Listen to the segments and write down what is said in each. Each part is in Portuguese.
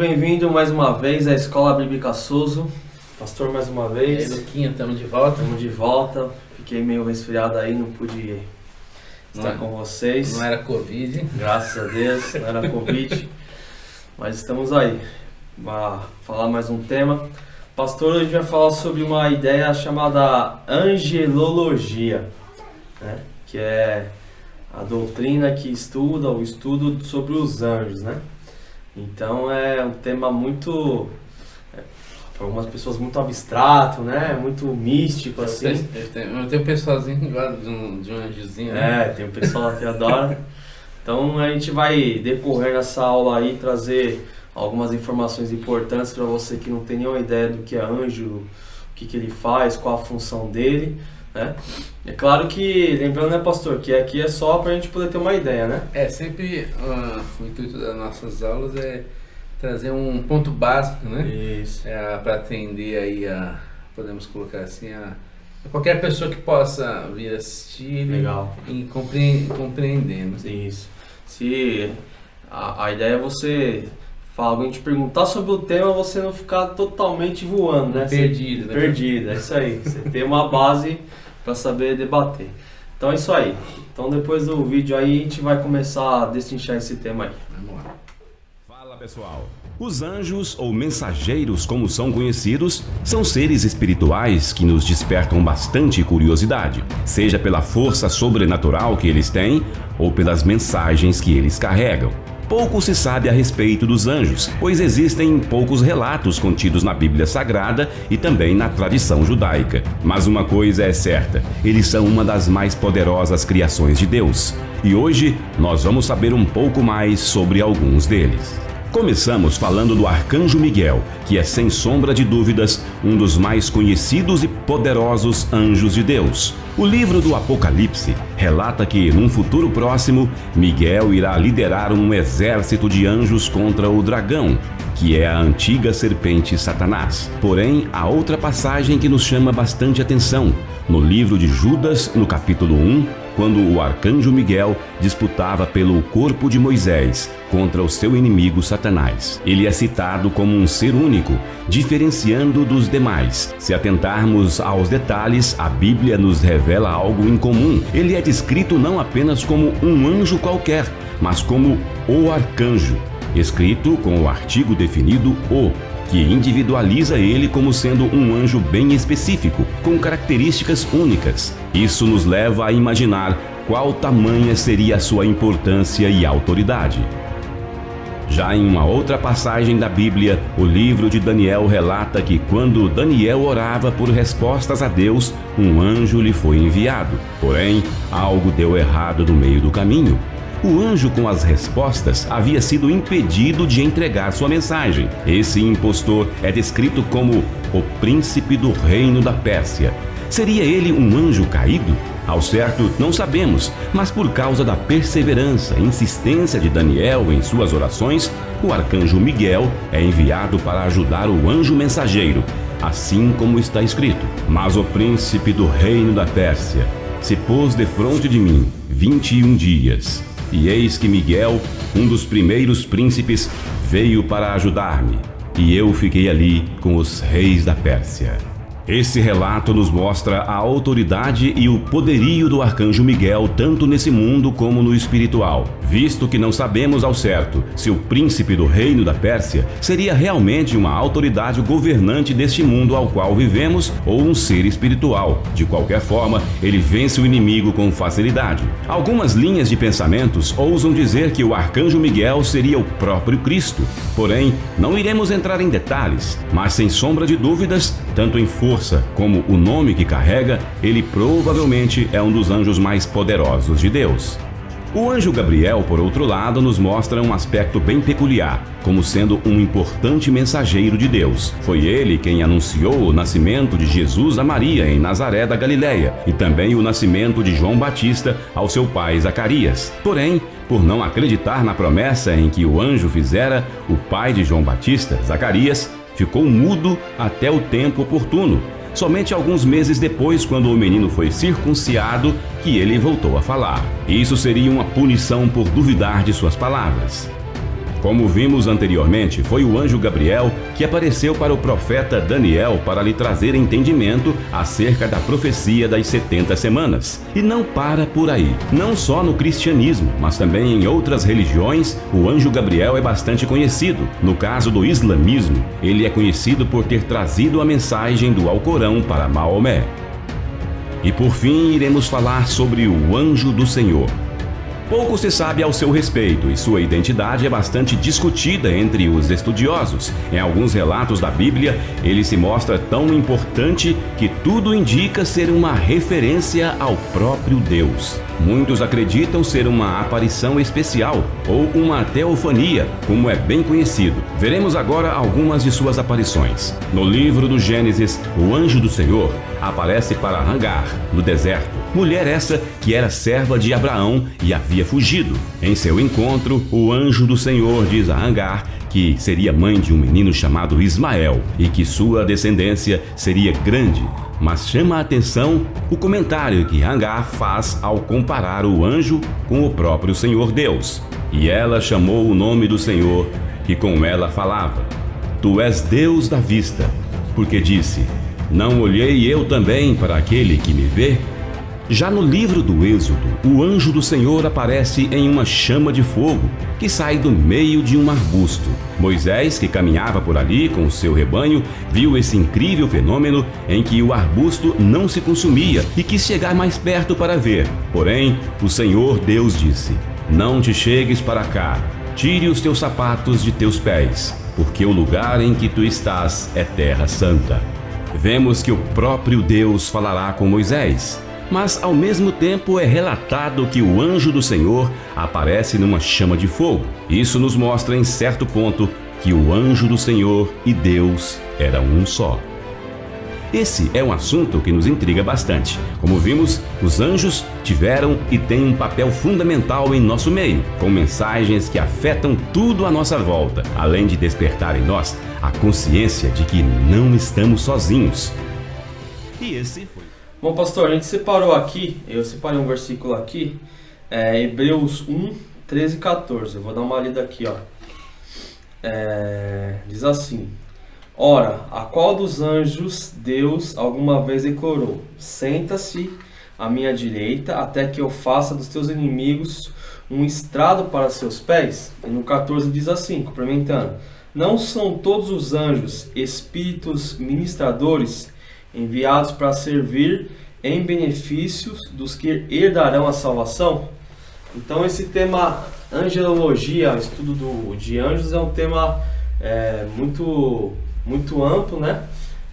bem-vindo mais uma vez à Escola Bíblica Souza. Pastor, mais uma vez. E aí, Luquinha, estamos de volta? Estamos de volta. Fiquei meio resfriado aí, não pude estar com vocês. Não era Covid. Graças a Deus, não era Covid. Mas estamos aí para falar mais um tema. Pastor, hoje vai falar sobre uma ideia chamada angelologia, né? Que é a doutrina que estuda o estudo sobre os anjos, né? Então é um tema muito, para algumas pessoas, muito abstrato, né? Muito místico, assim. Tem um pessoalzinho que gosta de um anjozinho, né? Tem um pessoal que adora. Então a gente vai decorrer nessa aula aí, trazer algumas informações importantes para você que não tem nenhuma ideia do que é anjo, o que ele faz, qual a função dele, né? É claro que, lembrando, né, pastor, que aqui é só para a gente poder ter uma ideia, né? Sempre o intuito das nossas aulas é trazer um ponto básico, né? Isso. Para atender aí podemos colocar assim, a qualquer pessoa que possa vir assistir. Legal. E compreender, né? Isso. Se a ideia é você alguém te perguntar sobre o tema, você não ficar totalmente voando, né? Perdido, né? Perdido, é isso aí. Você tem uma base para saber debater. Então é isso aí. Então depois do vídeo aí a gente vai começar a destrinchar esse tema aí. Vamos lá. Fala pessoal. Os anjos, ou mensageiros como são conhecidos, são seres espirituais que nos despertam bastante curiosidade, seja pela força sobrenatural que eles têm ou pelas mensagens que eles carregam. Pouco se sabe a respeito dos anjos, pois existem poucos relatos contidos na Bíblia Sagrada e também na tradição judaica. Mas uma coisa é certa, eles são uma das mais poderosas criações de Deus. E hoje nós vamos saber um pouco mais sobre alguns deles. Começamos falando do Arcanjo Miguel, que é sem sombra de dúvidas um dos mais conhecidos e poderosos anjos de Deus. O livro do Apocalipse relata que, num futuro próximo, Miguel irá liderar um exército de anjos contra o dragão, que é a antiga serpente Satanás. Porém, há outra passagem que nos chama bastante atenção. No livro de Judas, no capítulo 1, quando o arcanjo Miguel disputava pelo corpo de Moisés contra o seu inimigo Satanás. Ele é citado como um ser único, diferenciando dos demais. Se atentarmos aos detalhes, a Bíblia nos revela algo incomum. Ele é descrito não apenas como um anjo qualquer, mas como o arcanjo, escrito com o artigo definido o, que individualiza ele como sendo um anjo bem específico, com características únicas. Isso nos leva a imaginar qual tamanha seria a sua importância e autoridade. Já em uma outra passagem da Bíblia, o livro de Daniel relata que quando Daniel orava por respostas a Deus, um anjo lhe foi enviado. Porém, algo deu errado no meio do caminho. O anjo com as respostas havia sido impedido de entregar sua mensagem. Esse impostor é descrito como o príncipe do reino da Pérsia. Seria ele um anjo caído? Ao certo, não sabemos, mas por causa da perseverança e insistência de Daniel em suas orações, o arcanjo Miguel é enviado para ajudar o anjo mensageiro, assim como está escrito: "Mas o príncipe do reino da Pérsia se pôs defronte de mim 21 dias. E eis que Miguel, um dos primeiros príncipes, veio para ajudar-me, e eu fiquei ali com os reis da Pérsia." Esse relato nos mostra a autoridade e o poderio do arcanjo Miguel tanto nesse mundo como no espiritual, visto que não sabemos ao certo se o príncipe do reino da Pérsia seria realmente uma autoridade governante deste mundo ao qual vivemos ou um ser espiritual. De qualquer forma, ele vence o inimigo com facilidade. Algumas linhas de pensamentos ousam dizer que o arcanjo Miguel seria o próprio Cristo. Porém, não iremos entrar em detalhes, mas sem sombra de dúvidas, tanto em força como o nome que carrega, ele provavelmente é um dos anjos mais poderosos de Deus. O anjo Gabriel, por outro lado, nos mostra um aspecto bem peculiar, como sendo um importante mensageiro de Deus. Foi ele quem anunciou o nascimento de Jesus a Maria em Nazaré da Galileia e também o nascimento de João Batista ao seu pai Zacarias. Porém, por não acreditar na promessa em que o anjo fizera, o pai de João Batista, Zacarias, ficou mudo até o tempo oportuno. Somente alguns meses depois, quando o menino foi circuncidado, que ele voltou a falar. Isso seria uma punição por duvidar de suas palavras. Como vimos anteriormente, foi o anjo Gabriel que apareceu para o profeta Daniel para lhe trazer entendimento acerca da profecia das 70 semanas. E não para por aí. Não só no cristianismo, mas também em outras religiões, o anjo Gabriel é bastante conhecido. No caso do islamismo, ele é conhecido por ter trazido a mensagem do Alcorão para Maomé. E por fim, iremos falar sobre o anjo do Senhor. Pouco se sabe ao seu respeito e sua identidade é bastante discutida entre os estudiosos. Em alguns relatos da Bíblia, ele se mostra tão importante que tudo indica ser uma referência ao próprio Deus. Muitos acreditam ser uma aparição especial ou uma teofania, como é bem conhecido. Veremos agora algumas de suas aparições. No livro do Gênesis, o anjo do Senhor aparece para Agar, no deserto. Mulher essa que era serva de Abraão e havia fugido. Em seu encontro, o anjo do Senhor diz a Agar que seria mãe de um menino chamado Ismael e que sua descendência seria grande. Mas chama a atenção o comentário que Agar faz ao comparar o anjo com o próprio Senhor Deus. E ela chamou o nome do Senhor, que com ela falava: Tu és Deus da vista, porque disse: Não olhei eu também para aquele que me vê? Já no livro do Êxodo, o anjo do Senhor aparece em uma chama de fogo que sai do meio de um arbusto. Moisés, que caminhava por ali com o seu rebanho, viu esse incrível fenômeno em que o arbusto não se consumia e quis chegar mais perto para ver. Porém, o Senhor Deus disse: Não te chegues para cá, tire os teus sapatos de teus pés, porque o lugar em que tu estás é terra santa. Vemos que o próprio Deus falará com Moisés. Mas ao mesmo tempo é relatado que o anjo do Senhor aparece numa chama de fogo. Isso nos mostra em certo ponto que o anjo do Senhor e Deus eram um só. Esse é um assunto que nos intriga bastante. Como vimos, os anjos tiveram e têm um papel fundamental em nosso meio, com mensagens que afetam tudo à nossa volta, além de despertar em nós a consciência de que não estamos sozinhos. E esse foi... Bom, pastor, a gente separou aqui, eu separei um versículo aqui, Hebreus 1, 13 e 14. Eu vou dar uma lida aqui, ó. Diz assim: Ora, a qual dos anjos Deus alguma vez declarou: Senta-se à minha direita, até que eu faça dos teus inimigos um estrado para seus pés? E no 14 diz assim, complementando: Não são todos os anjos espíritos ministradores, enviados para servir em benefícios dos que herdarão a salvação? Então esse tema angelologia, o estudo de anjos, é um tema muito amplo, né?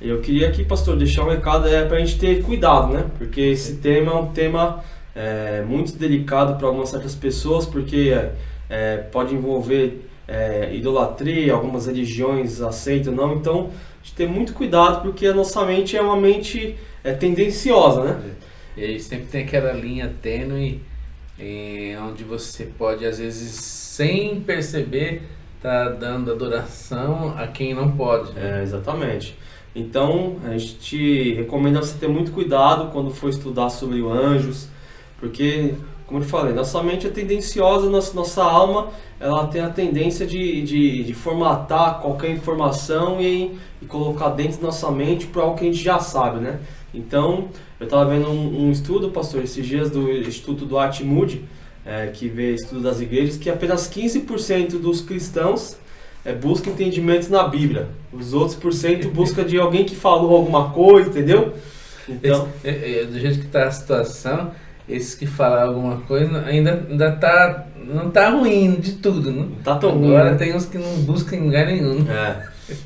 Eu queria aqui, pastor, deixar um recado para a gente ter cuidado, né? Porque esse tema é um tema muito delicado para algumas certas pessoas, porque pode envolver idolatria, algumas religiões aceitam ou não. Então de ter muito cuidado, porque a nossa mente é uma mente tendenciosa, né? E aí sempre tem aquela linha tênue onde você pode, às vezes, sem perceber, tá dando adoração a quem não pode. Exatamente. Então, a gente te recomenda você ter muito cuidado quando for estudar sobre os anjos, porque, como eu falei, nossa mente é tendenciosa, nossa alma, ela tem a tendência de formatar qualquer informação e colocar dentro da nossa mente para algo que a gente já sabe, né? Então, eu estava vendo um estudo, pastor, esses dias do Instituto Dwight Moody, que vê estudo das igrejas, que apenas 15% dos cristãos buscam entendimento na Bíblia. Os outros % buscam de alguém que falou alguma coisa, entendeu? Então, do jeito que está a situação, esses que falaram alguma coisa ainda não tá ruim de tudo, né? Não tá tão ruim. Agora né? Tem uns que não buscam em lugar nenhum.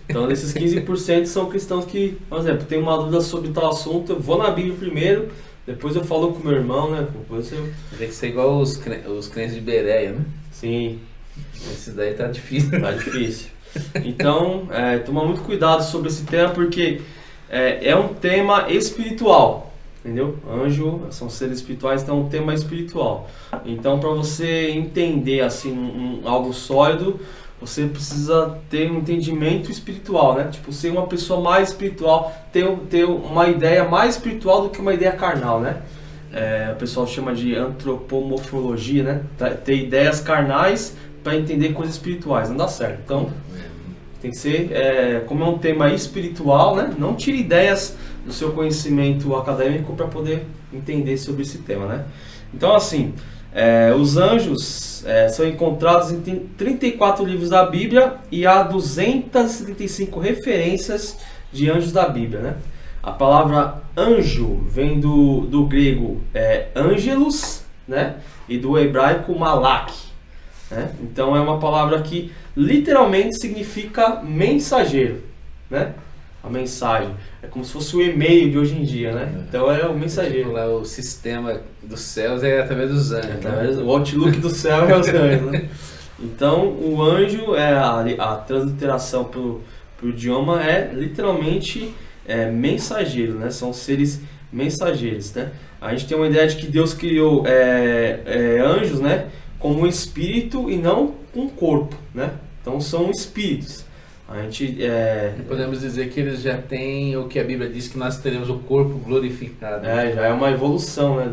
Então, desses 15% são cristãos que, por exemplo, tem uma dúvida sobre tal assunto, eu vou na Bíblia primeiro, depois eu falo com meu irmão, né? Depois eu... Tem que ser igual os crentes de Bereia, né? Sim. Esse daí tá difícil. Tá difícil. Então, tomar muito cuidado sobre esse tema, porque é um tema espiritual, entendeu? Anjo são seres espirituais, então é um tema espiritual. Então, para você entender assim algo sólido, você precisa ter um entendimento espiritual, né? Tipo, ser uma pessoa mais espiritual, ter uma ideia mais espiritual do que uma ideia carnal, né? O pessoal chama de antropomorfologia, né? Ter ideias carnais para entender coisas espirituais, não dá certo. Então, tem que ser, como é um tema espiritual, né? Não tire ideias do seu conhecimento acadêmico para poder entender sobre esse tema, né? Então, assim, os anjos são encontrados em 34 livros da Bíblia e há 275 referências de anjos da Bíblia, né? A palavra anjo vem do grego angelos, né? E do hebraico malak, né? Então é uma palavra que literalmente significa mensageiro, né? A mensagem. É como se fosse o e-mail de hoje em dia, né? Então é o mensageiro. Tipo, lá, o sistema dos céus é através dos anjos. O Outlook do céu é os anjos, né? Então o anjo, a transliteração para o idioma é literalmente mensageiro, né? São seres mensageiros, né? A gente tem uma ideia de que Deus criou anjos, né? Como um espírito e não um corpo, né? Então são espíritos. A gente podemos dizer que eles já têm o que a Bíblia diz, que nós teremos o corpo glorificado. Já é uma evolução, né?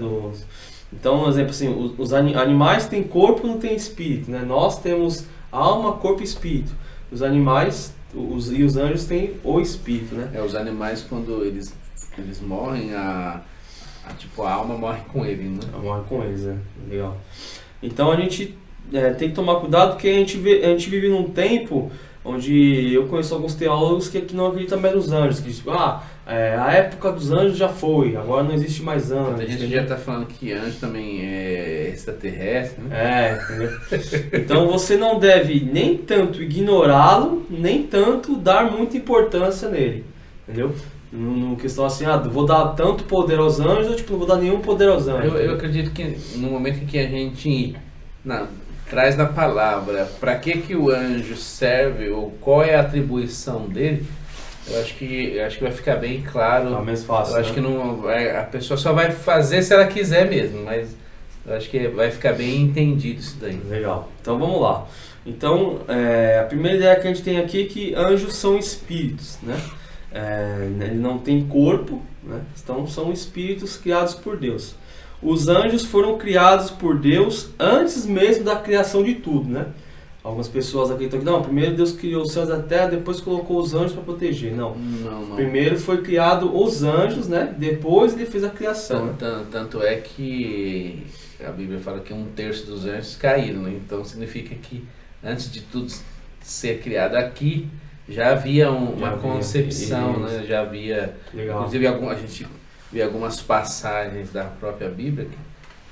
Então, por exemplo, assim, os animais têm corpo, não têm espírito, né? Nós temos alma, corpo e espírito. Os animais e os anjos têm o espírito, né? Os animais, quando eles morrem, a alma morre com ele, né? Morre com eles, né? Legal. Então a gente tem que tomar cuidado, porque a gente vive num tempo onde eu conheço alguns teólogos que não acreditam mais nos anjos, que tipo, a época dos anjos já foi, agora não existe mais anjos. A gente já está falando que anjo também é extraterrestre, né? Entendeu? Então você não deve nem tanto ignorá-lo, nem tanto dar muita importância nele, entendeu? Numa questão assim, vou dar tanto poder aos anjos, ou não vou dar nenhum poder aos anjos. Eu acredito que no momento em que a gente traz na palavra para que o anjo serve, ou qual é a atribuição dele, eu acho que vai ficar bem claro. É mais fácil, eu acho que a pessoa só vai fazer se ela quiser mesmo, mas eu acho que vai ficar bem entendido isso daí. Legal. Então vamos lá. Então, a primeira ideia que a gente tem aqui é que anjos são espíritos, né? Ele não tem corpo, né? Então são espíritos criados por Deus. Os anjos foram criados por Deus antes mesmo da criação de tudo, né? Algumas pessoas acreditam que não, primeiro Deus criou os céus e a terra, depois colocou os anjos para proteger. Não. Primeiro foi criado os anjos, né? Depois ele fez a criação. Tanto é que a Bíblia fala que 1/3 dos anjos caíram, né? Então significa que antes de tudo ser criado aqui, já havia uma concepção, né? Já havia, inclusive a gente vê algumas passagens da própria Bíblia que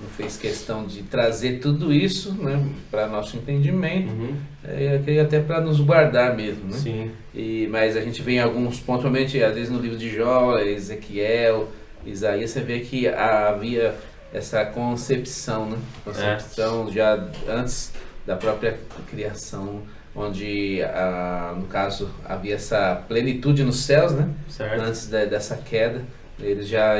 não fez questão de trazer tudo isso, né, para nosso entendimento, e até para nos guardar mesmo, né? Sim. Mas a gente vê em alguns pontos, principalmente às vezes no livro de Jó, Ezequiel, Isaías, você vê que havia essa concepção, né? Concepção já antes da própria criação, onde, no caso, havia essa plenitude nos céus, né? Certo. Antes dessa queda, eles já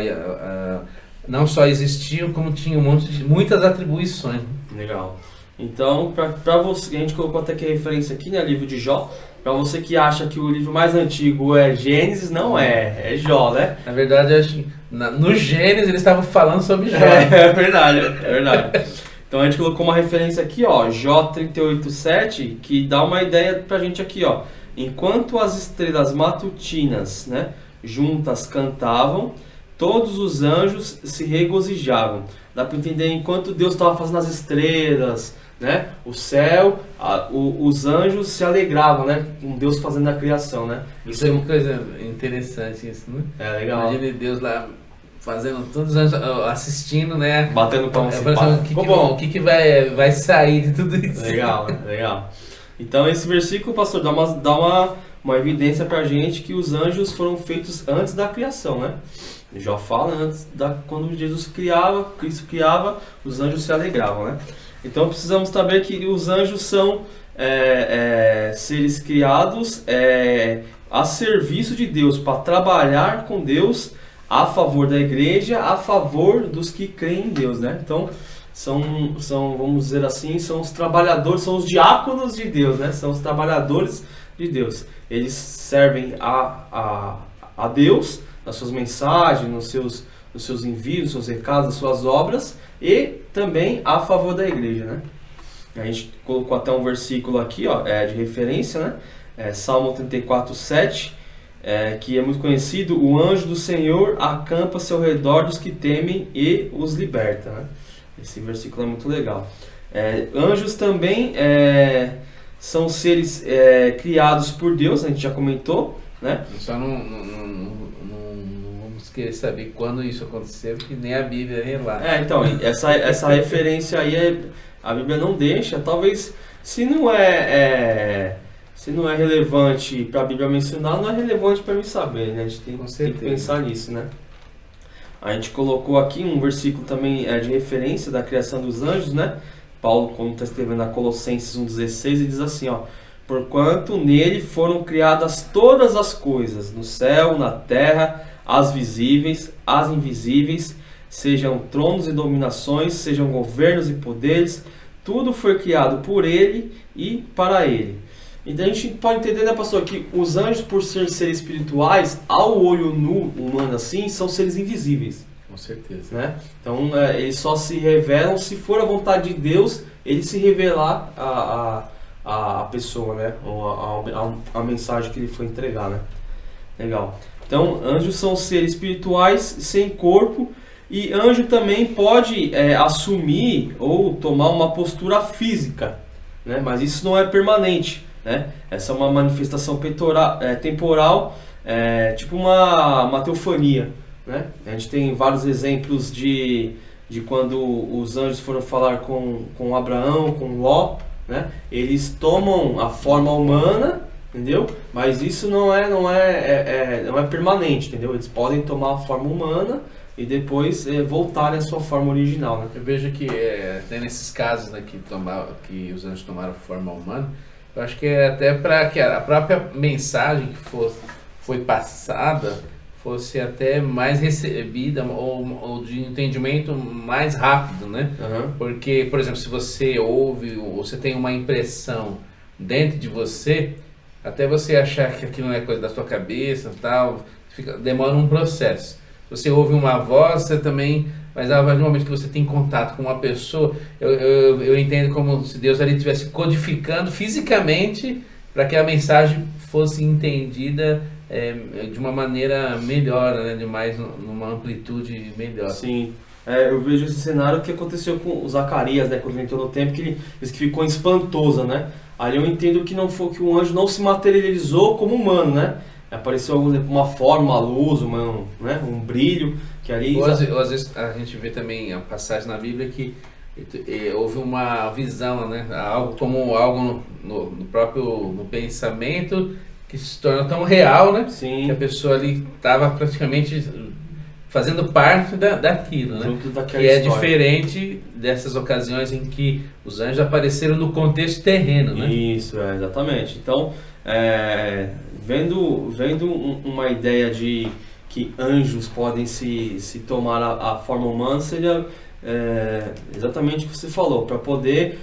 não só existiam, como tinham muitas atribuições. Legal. Então, para você, a gente colocou até aqui a referência aqui, né, livro de Jó. Para você que acha que o livro mais antigo é Gênesis, não é Jó, né? Na verdade, eu acho que no Gênesis eles estavam falando sobre Jó. É verdade. Então a gente colocou uma referência aqui, ó, Jó 38:7, que dá uma ideia pra gente aqui, ó. Enquanto as estrelas matutinas, né, juntas cantavam, todos os anjos se regozijavam. Dá para entender, enquanto Deus estava fazendo as estrelas, né, o céu, os anjos se alegravam, né, com Deus fazendo a criação, né? Isso é uma coisa interessante, isso, né? É legal. Imagina Deus lá fazendo todos os anjos assistindo, né? Batendo palma. O que vai sair de tudo isso? Legal. Então esse versículo, pastor, dá uma evidência pra gente que os anjos foram feitos antes da criação, né? Jó fala quando Cristo criava, os anjos se alegravam, né? Então precisamos saber que os anjos são seres criados a serviço de Deus, para trabalhar com Deus a favor da igreja, a favor dos que creem em Deus, né? Então são, vamos dizer assim, são os trabalhadores, são os diáconos de Deus, né? São os trabalhadores de Deus. Eles servem a Deus nas suas mensagens, nos seus envios, nos seus recados, nas suas obras, e também a favor da igreja, né? A gente colocou até um versículo aqui, ó, de referência, né? Salmo 34:7, que é muito conhecido. O anjo do Senhor acampa-se ao redor dos que temem e os liberta, né? Esse versículo é muito legal. Anjos também são seres criados por Deus, a gente já comentou, né? Só não vamos querer saber quando isso aconteceu, que nem a Bíblia relata. Então, essa referência aí a Bíblia não deixa. Talvez, se não é relevante para a Bíblia mencionar, não é relevante para mim saber, né? A gente tem que pensar nisso, né? A gente colocou aqui um versículo também de referência da criação dos anjos, né? Paulo, quando está escrevendo a Colossenses 1,16, ele diz assim, ó: porquanto nele foram criadas todas as coisas, no céu, na terra, as visíveis, as invisíveis, sejam tronos e dominações, sejam governos e poderes, tudo foi criado por ele e para ele. Então a gente pode entender, né, pastor, que os anjos, por serem seres espirituais, ao olho nu humano assim, são seres invisíveis. Com certeza. Né? Então eles só se revelam se for a vontade de Deus, ele se revelar a pessoa, né? Ou a mensagem que ele foi entregar, né? Legal. Então, anjos são seres espirituais sem corpo, e anjo também pode assumir ou tomar uma postura física, né? Mas isso não é permanente, né? Essa é uma manifestação temporal, tipo uma teofania, né? A gente tem vários exemplos de quando os anjos foram falar com Abraão, com Ló, né? Eles tomam a forma humana, entendeu? Mas isso não é permanente, entendeu? Eles podem tomar a forma humana e depois voltarem à sua forma original, né? Eu vejo que até nesses casos, né, que os anjos tomaram forma humana, eu acho que é até para que a própria mensagem que foi passada fosse até mais recebida ou de entendimento mais rápido, né? Uhum. Porque, por exemplo, se você ouve ou você tem uma impressão dentro de você, até você achar que aquilo não é coisa da sua cabeça e tal, demora um processo. Você ouve uma voz, você também... Mas a partir do momento que você tem contato com uma pessoa, eu entendo como se Deus ali estivesse codificando fisicamente para que a mensagem fosse entendida de uma maneira melhor, né? De mais numa amplitude melhor. Sim. Eu vejo esse cenário que aconteceu com o Zacarias, né? Quando ele entrou no templo, que ficou espantoso, né? Ali eu entendo que não foi que o anjo não se materializou como humano, né? Apareceu uma forma, uma luz, um brilho que ali... Ou às vezes a gente vê também a passagem na Bíblia que houve uma visão, né? Algo no pensamento que se torna tão real, né? Sim. Que a pessoa ali estava praticamente fazendo parte daquilo, né? Que é diferente dessas ocasiões em que os anjos apareceram no contexto terreno, né? Isso, exatamente. Então, vendo uma ideia de que anjos podem se tomar a forma humana, seria exatamente o que você falou, para poder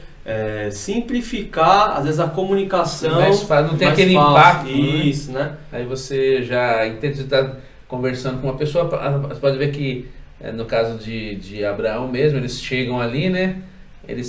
simplificar, às vezes, a comunicação. Não tem aquele impacto. Isso, né? Aí você já entende, você está conversando com uma pessoa, você pode ver que no caso de Abraão mesmo, eles chegam ali, né? Ele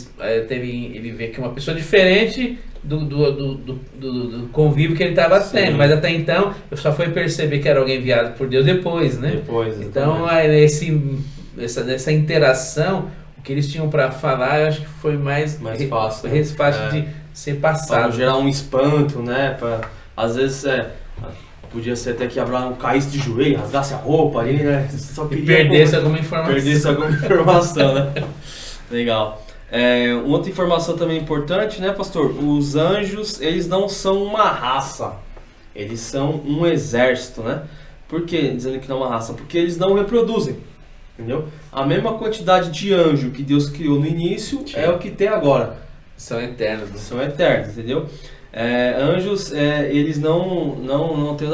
vê que é uma pessoa diferente do convívio que ele estava tendo, mas até então eu só fui perceber que era alguém enviado por Deus depois, né? Então essa interação, o que eles tinham para falar, eu acho que foi mais fácil, de ser passado. Para gerar um espanto, né? Às vezes podia ser até que Abraão caísse de joelho, rasgasse a roupa ali, né? Só e perdesse alguma informação. Né? Legal. Uma outra informação também importante, né, pastor? Os anjos, eles não são uma raça, eles são um exército, né? Por que dizendo que não é uma raça? Porque eles não reproduzem, entendeu? A mesma quantidade de anjo que Deus criou no início é o que tem agora. São eternos. Né? São eternos, entendeu? Anjos, eles não tem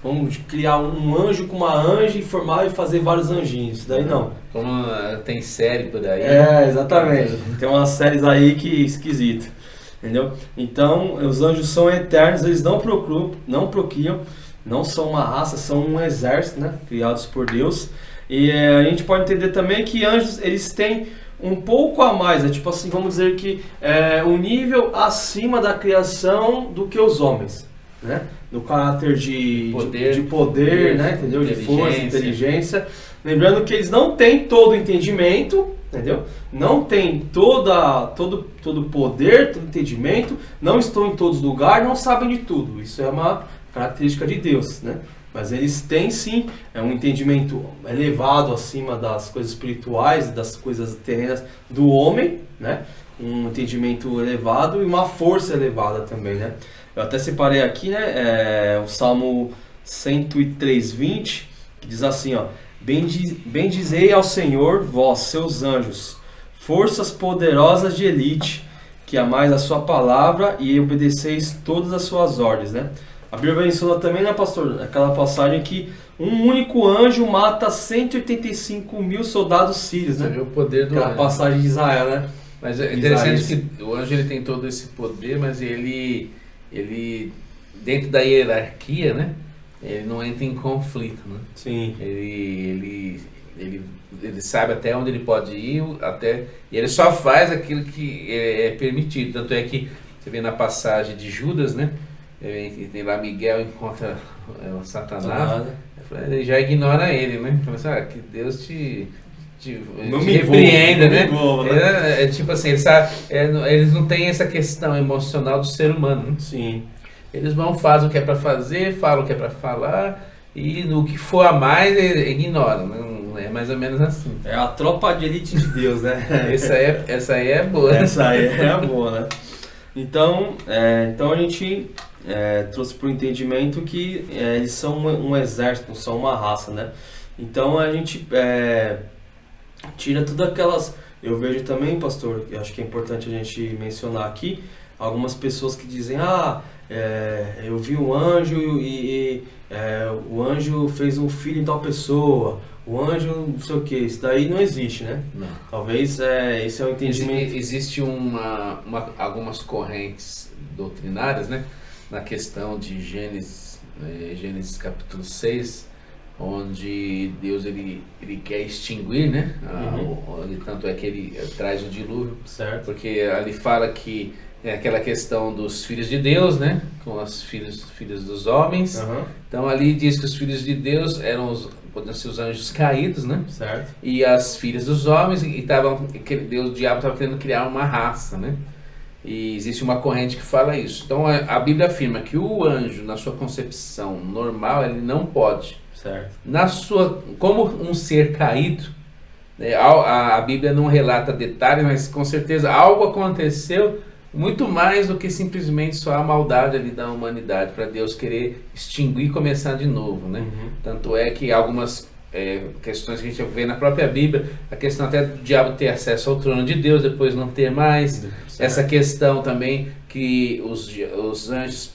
vamos criar um anjo com uma anja e formar e fazer vários anjinhos. Isso daí não. Como tem série por aí. Exatamente. Tem umas séries aí que esquisito. Entendeu? Então, os anjos são eternos, eles não procriam, não são uma raça, são um exército, né? Criados por Deus. E a gente pode entender também que anjos, eles têm um pouco a mais, é tipo assim, vamos dizer que é um nível acima da criação do que os homens, né? No caráter de poder, né? Entendeu? De força, inteligência. Lembrando que eles não têm todo o entendimento, entendeu? Não tem todo poder, todo entendimento, não estão em todos os lugares, não sabem de tudo. Isso é uma característica de Deus, né? Mas eles têm sim um entendimento elevado acima das coisas espirituais, das coisas terrenas do homem, né? Um entendimento elevado e uma força elevada também, né? Eu até separei aqui, né? O Salmo 103:20, que diz assim, ó: Bendizei ao Senhor, vós, seus anjos, forças poderosas de elite, que amais a sua palavra e obedeceis todas as suas ordens, né? A Bíblia menciona também, né, pastor, aquela passagem que um único anjo mata 185 mil soldados sírios, né? Você vê o poder do anjo. Aquela passagem de Israel, né? Mas é interessante que o anjo ele tem todo esse poder, mas ele dentro da hierarquia, né? Ele não entra em conflito, né? Sim. Ele sabe até onde ele pode ir, e ele só faz aquilo que é permitido. Tanto é que você vê na passagem de Judas, né? Tem lá Miguel encontra o Satanás, ele já ignora ele, né? Fala assim, que Deus te repreenda, né? É tipo assim, ele sabe, eles não têm essa questão emocional do ser humano, né? Sim. Eles fazem o que é para fazer, falam o que é para falar, e no que for a mais, ignoram, né? É mais ou menos assim. É a tropa de elite de Deus, né? Essa aí é boa. Essa aí é a boa, né? Então a gente trouxe para o entendimento que eles são um exército, são uma raça, né? Então a gente tira todas aquelas... Eu vejo também, pastor, eu acho que é importante a gente mencionar aqui, algumas pessoas que dizem, eu vi um anjo e o anjo fez um filho em tal pessoa, o anjo não sei o que, isso daí não existe, né? Não. Talvez esse é o entendimento. Existe algumas correntes doutrinárias, né? Na questão de Gênesis capítulo 6, onde Deus ele quer extinguir, né? Tanto é que ele traz o dilúvio, certo? Porque ali fala que é aquela questão dos filhos de Deus, né? Com os filhos dos homens. Então ali diz que os filhos de Deus poderiam ser os anjos caídos, né? Certo. E as filhas dos homens, o diabo estava querendo criar uma raça, né? E existe uma corrente que fala isso. Então a Bíblia afirma que o anjo, na sua concepção normal, ele não pode. Certo. Como um ser caído, né, a Bíblia não relata detalhes, mas com certeza algo aconteceu muito mais do que simplesmente só a maldade ali da humanidade, para Deus querer extinguir e começar de novo, né? Tanto é que algumas questões que a gente vê na própria Bíblia, a questão até do diabo ter acesso ao trono de Deus, depois não ter mais, certo. Essa questão também que os anjos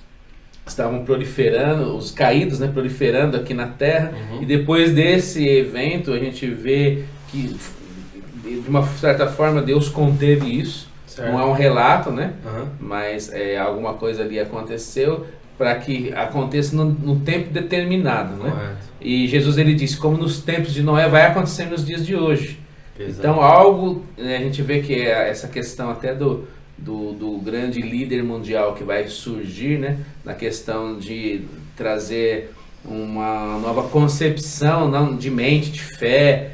estavam proliferando, os caídos, né, proliferando aqui na Terra, e depois desse evento a gente vê que de uma certa forma Deus conteve isso. Certo. Não é um relato, né? Mas alguma coisa ali aconteceu para que aconteça no tempo determinado, né? Correto. E Jesus ele disse, como nos tempos de Noé vai acontecer nos dias de hoje. Exato. Então a gente vê que essa questão até do grande líder mundial que vai surgir, né? Na questão de trazer uma nova concepção, não, de mente, de fé,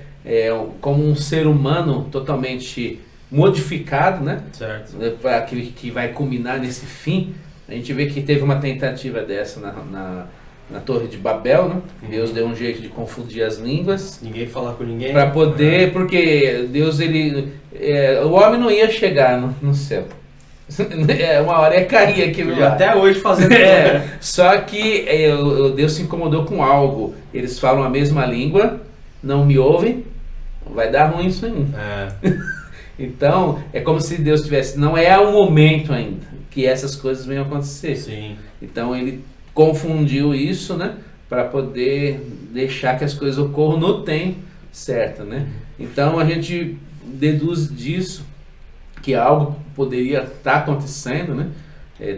como um ser humano totalmente modificado, né? Certo. Para aquele que vai culminar nesse fim. A gente vê que teve uma tentativa dessa na Torre de Babel, né? Deus deu um jeito de confundir as línguas. Ninguém falar com ninguém. Para poder, porque Deus o homem não ia chegar no céu. Uma hora ia cair aquilo lá. Até hoje fazendo. Só que Deus se incomodou com algo. Eles falam a mesma língua, não me ouvem, vai dar ruim isso aí. Então, é como se Deus tivesse... Não é o momento ainda que essas coisas venham acontecer. Sim. Então, ele confundiu isso, né? Para poder deixar que as coisas ocorram no tempo certo, né? Então, a gente deduz disso que algo poderia estar acontecendo, né?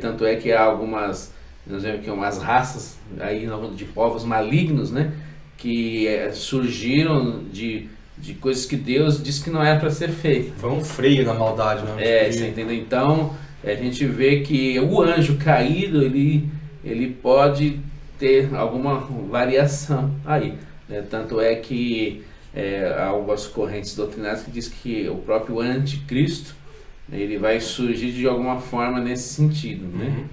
Tanto é que há nós vemos que umas raças aí de povos malignos, né? Que surgiram de de coisas que Deus disse que não era para ser feito. Foi um freio na maldade, né? Você entendeu? Então, a gente vê que o anjo caído, ele pode ter alguma variação aí, né? Tanto é que há algumas correntes doutrinárias que diz que o próprio anticristo, ele vai surgir de alguma forma nesse sentido, né?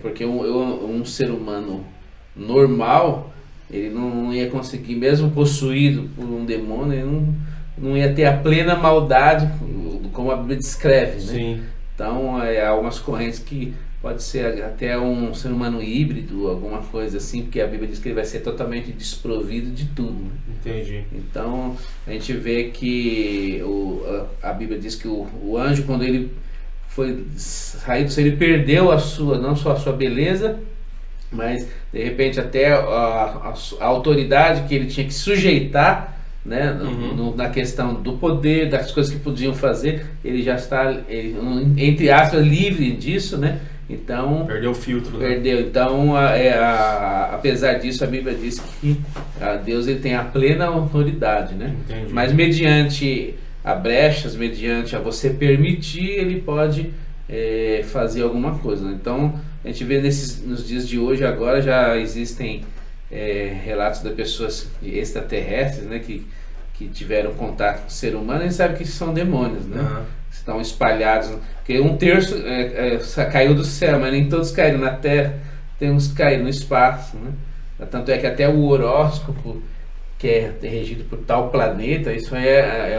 Porque um ser humano normal, ele não ia conseguir, mesmo possuído por um demônio, ele não ia ter a plena maldade, como a Bíblia descreve, né? Sim. Então, há algumas correntes que pode ser até um ser humano híbrido, alguma coisa assim, porque a Bíblia diz que ele vai ser totalmente desprovido de tudo, né? Entendi. Então, a gente vê que a Bíblia diz que o anjo, quando ele foi saído, ele perdeu não só a sua beleza, mas de repente até a autoridade que ele tinha que sujeitar, né, na questão do poder, das coisas que podiam fazer, ele já está, entre aspas, livre disso, né? Então, perdeu o filtro, né? Perdeu. Então, apesar disso, a Bíblia diz que Deus, ele tem a plena autoridade, né? Entendi. Mas mediante a brechas, mediante a você permitir, ele pode fazer alguma coisa, né? Então, a gente vê nos dias de hoje, agora já existem relatos de pessoas extraterrestres, né, que tiveram contato com o ser humano, e a gente sabe que são demônios, né? Estão espalhados, porque um terço caiu do céu, mas nem todos caíram na terra, tem uns que caíram no espaço, né? Tanto é que até o horóscopo, que é regido por tal planeta, isso é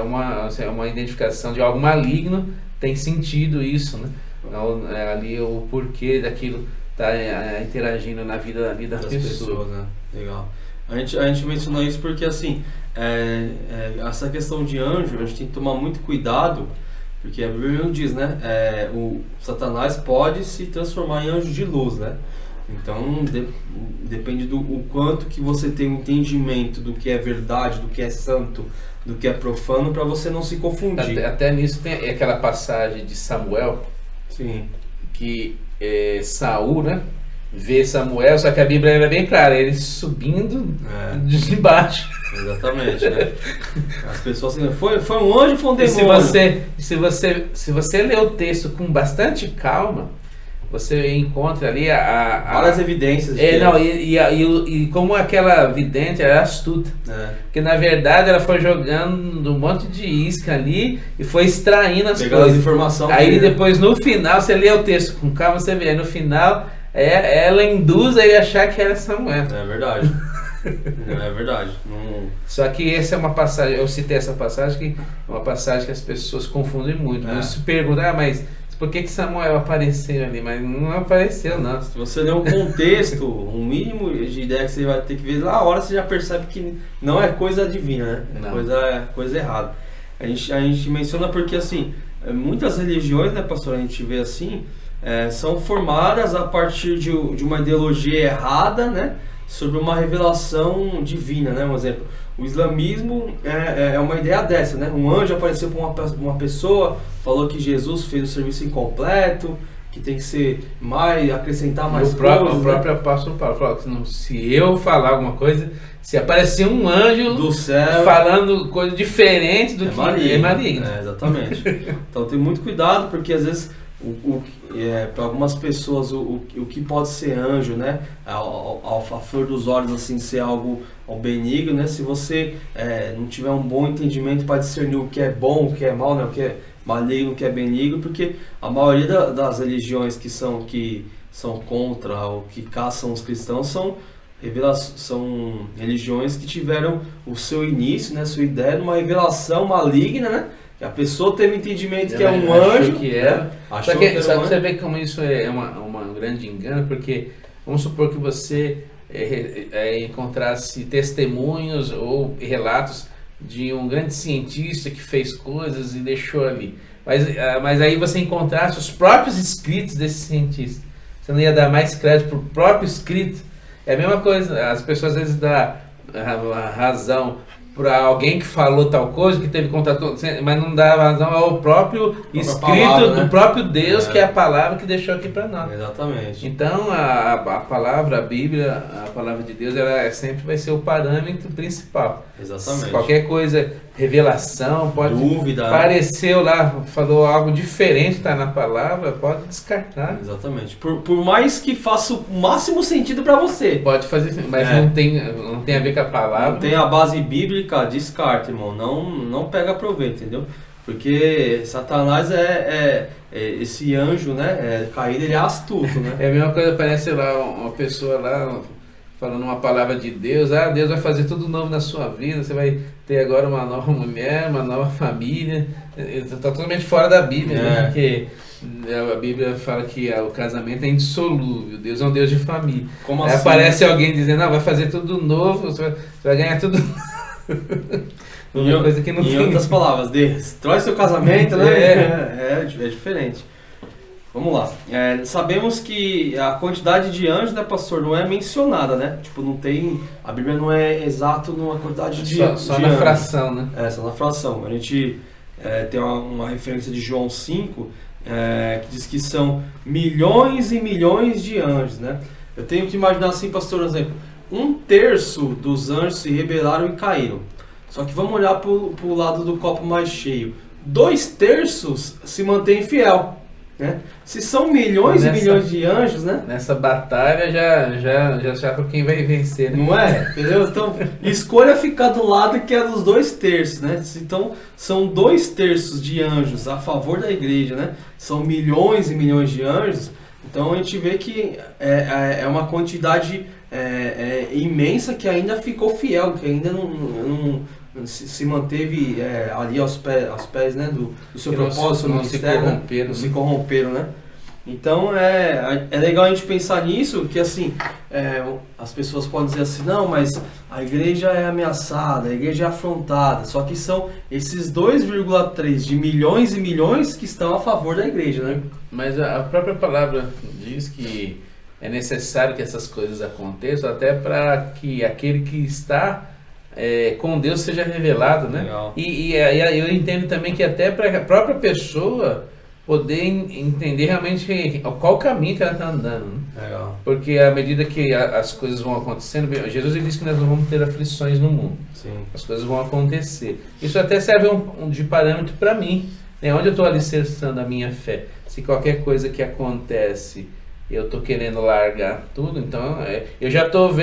uma identificação de algo maligno, tem sentido isso, né? Então, ali o porquê daquilo tá interagindo na vida das pessoas, né? Legal. A gente mencionou isso porque, assim, essa questão de anjo, a gente tem que tomar muito cuidado, porque a Bíblia não diz, né? O Satanás pode se transformar em anjo de luz, né? Então, depende do quanto que você tem um entendimento do que é verdade, do que é santo, do que é profano, para você não se confundir. Até nisso tem aquela passagem de Samuel, sim, que Saul, né, vê Samuel, só que a Bíblia era bem clara, ele subindo de baixo. Exatamente, né? As pessoas assim, foi um anjo ou foi um demônio? Se você ler o texto com bastante calma, você encontra ali várias evidências. E como aquela vidente era astuta. Porque na verdade ela foi jogando um monte de isca ali e foi extraindo as coisas. Informações. Aí depois no final, você lê o texto com calma, você vê, no final ela induz a ele achar que era Samuel. É verdade. É verdade. Só que essa é uma passagem, eu citei essa passagem, que é uma passagem que as pessoas confundem muito. Eles se perguntam, mas por que Samuel apareceu ali? Mas não apareceu, não. Se você ler um contexto, um mínimo de ideia que você vai ter que ver, lá a hora você já percebe que não é coisa divina, né? Coisa errada. A gente menciona porque, assim, muitas religiões, né, pastor, a gente vê assim, são formadas a partir de uma ideologia errada, né, sobre uma revelação divina, né? Um exemplo, o islamismo é uma ideia dessa, né? Um anjo apareceu para uma pessoa, falou que Jesus fez o serviço incompleto, que tem que acrescentar mais coisas. O próprio apóstolo Paulo falou que se eu falar alguma coisa, se aparecer um anjo do céu falando coisa diferente do que é maligno. Exatamente. Então tem muito cuidado, porque às vezes para algumas pessoas o que pode ser anjo, né, a flor dos olhos, assim, ser algo benigno, né, se você não tiver um bom entendimento para discernir o que é bom, o que é mal, né, o que é maligno, o que é benigno, porque a maioria das religiões que são contra ou que caçam os cristãos são religiões que tiveram o seu início, né, sua ideia numa revelação maligna, né? A pessoa teve entendimento que é um anjo. Só que você vê como isso é um grande engano, porque vamos supor que você encontrasse testemunhos ou relatos de um grande cientista que fez coisas e deixou ali. Mas aí você encontrasse os próprios escritos desse cientista. Você não ia dar mais crédito para o próprio escrito? É a mesma coisa, as pessoas às vezes dão a razão para alguém que falou tal coisa, que teve contato com você, mas não dá razão ao próprio escrito palavra, né? do próprio Deus, que é a palavra que deixou aqui para nós. Exatamente. Então a palavra, a Bíblia, a palavra de Deus, ela sempre vai ser o parâmetro principal. Exatamente. Qualquer coisa, revelação, pode dúvida, apareceu lá, falou algo diferente, está na palavra, pode descartar. Exatamente. Por mais que faça o máximo sentido para você. Pode fazer, mas não tem a ver com a palavra. Não tem a base bíblica, descarta, irmão. Não pega proveito, entendeu? Porque Satanás é esse anjo, né? Caído, ele é astuto, né? É a mesma coisa, parece lá uma pessoa lá falando uma palavra de Deus. Deus vai fazer tudo novo na sua vida, você vai ter agora uma nova mulher, uma nova família. Está totalmente fora da Bíblia, né? Porque a Bíblia fala que o casamento é indissolúvel, Deus é um Deus de família. Como Aí assim? aparece alguém dizendo, vai fazer tudo novo, você vai ganhar tudo. Uma coisa que não tem. Em outras palavras, destrói seu casamento, né? É diferente. Vamos lá. Sabemos que a quantidade de anjos, né, pastor, não é mencionada, né? Tipo, não tem... A Bíblia não é exato numa quantidade de anjos. Só na fração, né? Só na fração. A gente tem uma referência de João 5, que diz que são milhões e milhões de anjos, né? Eu tenho que imaginar assim, pastor, por exemplo, 1/3 dos anjos se rebelaram e caíram. Só que vamos olhar para o lado do copo mais cheio. 2/3 se mantém fiel, né? Se são milhões e milhões de anjos, né? Nessa batalha já sabe quem vai vencer, né? Não é? Entendeu? Então, escolha ficar do lado que é dos 2/3, né? Então, são 2/3 de anjos a favor da igreja, né? São milhões e milhões de anjos. Então, a gente vê que é uma quantidade imensa que ainda ficou fiel, que ainda não se manteve ali aos pés, né, do seu propósito, não se corromperam, não se corromperam, né? Então é legal a gente pensar nisso, que assim, as pessoas podem dizer assim, não, mas a igreja é ameaçada, a igreja é afrontada, só que são esses 2,3 de milhões e milhões que estão a favor da igreja, né? Mas a própria palavra diz que é necessário que essas coisas aconteçam, até para que aquele que está com Deus seja revelado, né? Legal. E eu entendo também que até para a própria pessoa poder entender realmente qual caminho que ela está andando, né? Legal. Porque à medida que as coisas vão acontecendo, Jesus disse que nós não vamos ter aflições no mundo. Sim. As coisas vão acontecer. Isso até serve de parâmetro para mim, né? Onde eu estou alicerçando a minha fé. Se qualquer coisa que acontece eu estou querendo largar tudo, então eu já estou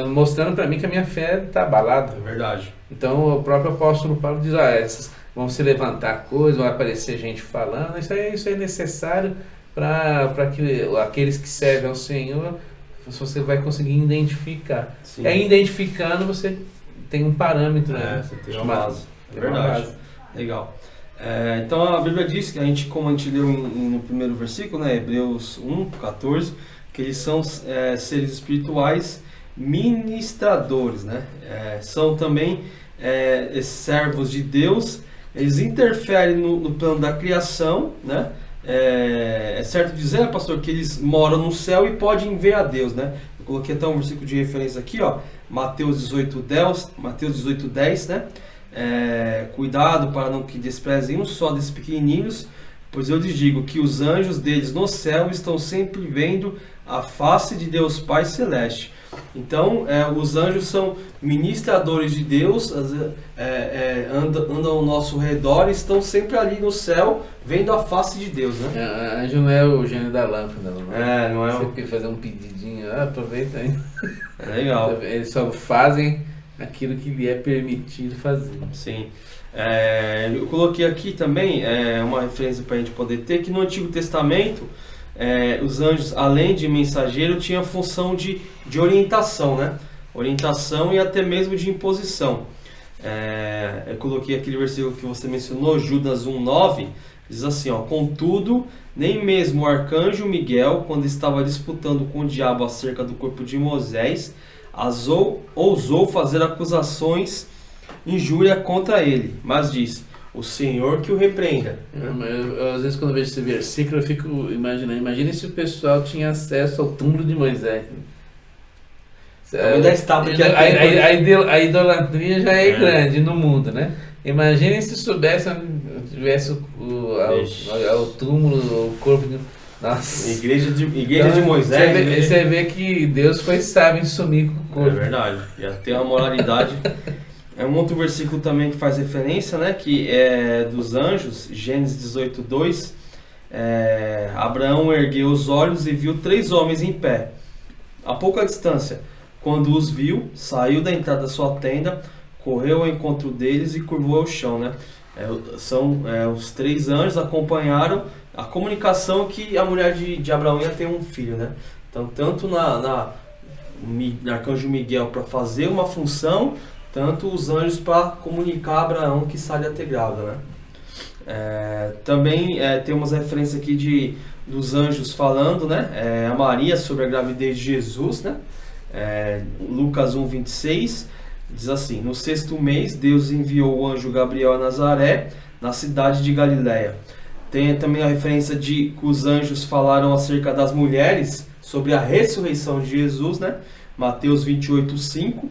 mostrando para mim que a minha fé está abalada. É verdade. Então o próprio apóstolo Paulo diz, essas vão se levantar coisas, vai aparecer gente falando, isso é necessário para que aqueles que servem ao Senhor, você vai conseguir identificar. Sim. E aí identificando você tem um parâmetro, né? Você tem uma base. É verdade. Base. Legal. Então a Bíblia diz que como a gente leu no primeiro versículo, né, Hebreus 1:14, que eles são seres espirituais ministradores, né? São também servos de Deus, eles interferem no plano da criação, né? É certo dizer, pastor, que eles moram no céu e podem ver a Deus, né? Eu coloquei até um versículo de referência aqui, ó, Mateus 18:10, né? Cuidado para não que desprezem um só desses pequenininhos, pois eu lhes digo que os anjos deles no céu estão sempre vendo a face de Deus Pai Celeste. Então, os anjos são ministradores de Deus, andam ao nosso redor e estão sempre ali no céu, vendo a face de Deus, né? Anjo não é o gênio da lâmpada, não é. Você quer fazer um pedidinho, aproveita aí. É legal. Eles só fazem aquilo que lhe é permitido fazer. Sim. Eu coloquei aqui também uma referência para a gente poder ter, que no Antigo Testamento os anjos, além de mensageiro, tinham a função de orientação, né? Orientação e até mesmo de imposição. Eu coloquei aquele versículo que você mencionou, Judas 1:9, diz assim, ó, contudo, nem mesmo o arcanjo Miguel, quando estava disputando com o diabo acerca do corpo de Moisés, ousou fazer acusações, injúria contra ele, mas diz, o Senhor que o repreenda. Às vezes quando eu vejo esse versículo eu fico imaginando, imagina se o pessoal tinha acesso ao túmulo de Moisés. Ainda estátua que a idolatria já é grande no mundo, né? Imaginem se tivesse o túmulo, o corpo de... Nossa. Igreja de Moisés. Você vê que Deus foi sábio em sumir com o corpo. É verdade. Já tem uma moralidade. É um outro versículo também que faz referência, né? Que é dos anjos, Gênesis 18:2. Abraão ergueu os olhos e viu 3 homens em pé, a pouca distância. Quando os viu, saiu da entrada da sua tenda, correu ao encontro deles e curvou ao chão, né? Os 3 anjos acompanharam a comunicação que a mulher de Abraão ia ter um filho, né? Então, tanto na Arcanjo Miguel para fazer uma função, tanto os anjos para comunicar a Abraão que Sara ia ter grávida, né? Também temos referência aqui dos anjos falando, né? A Maria sobre a gravidez de Jesus, né? Lucas 1:26 diz assim: no 6º mês Deus enviou o anjo Gabriel a Nazaré, na cidade de Galiléia. Tem também a referência de que os anjos falaram acerca das mulheres sobre a ressurreição de Jesus, né? Mateus 28:5.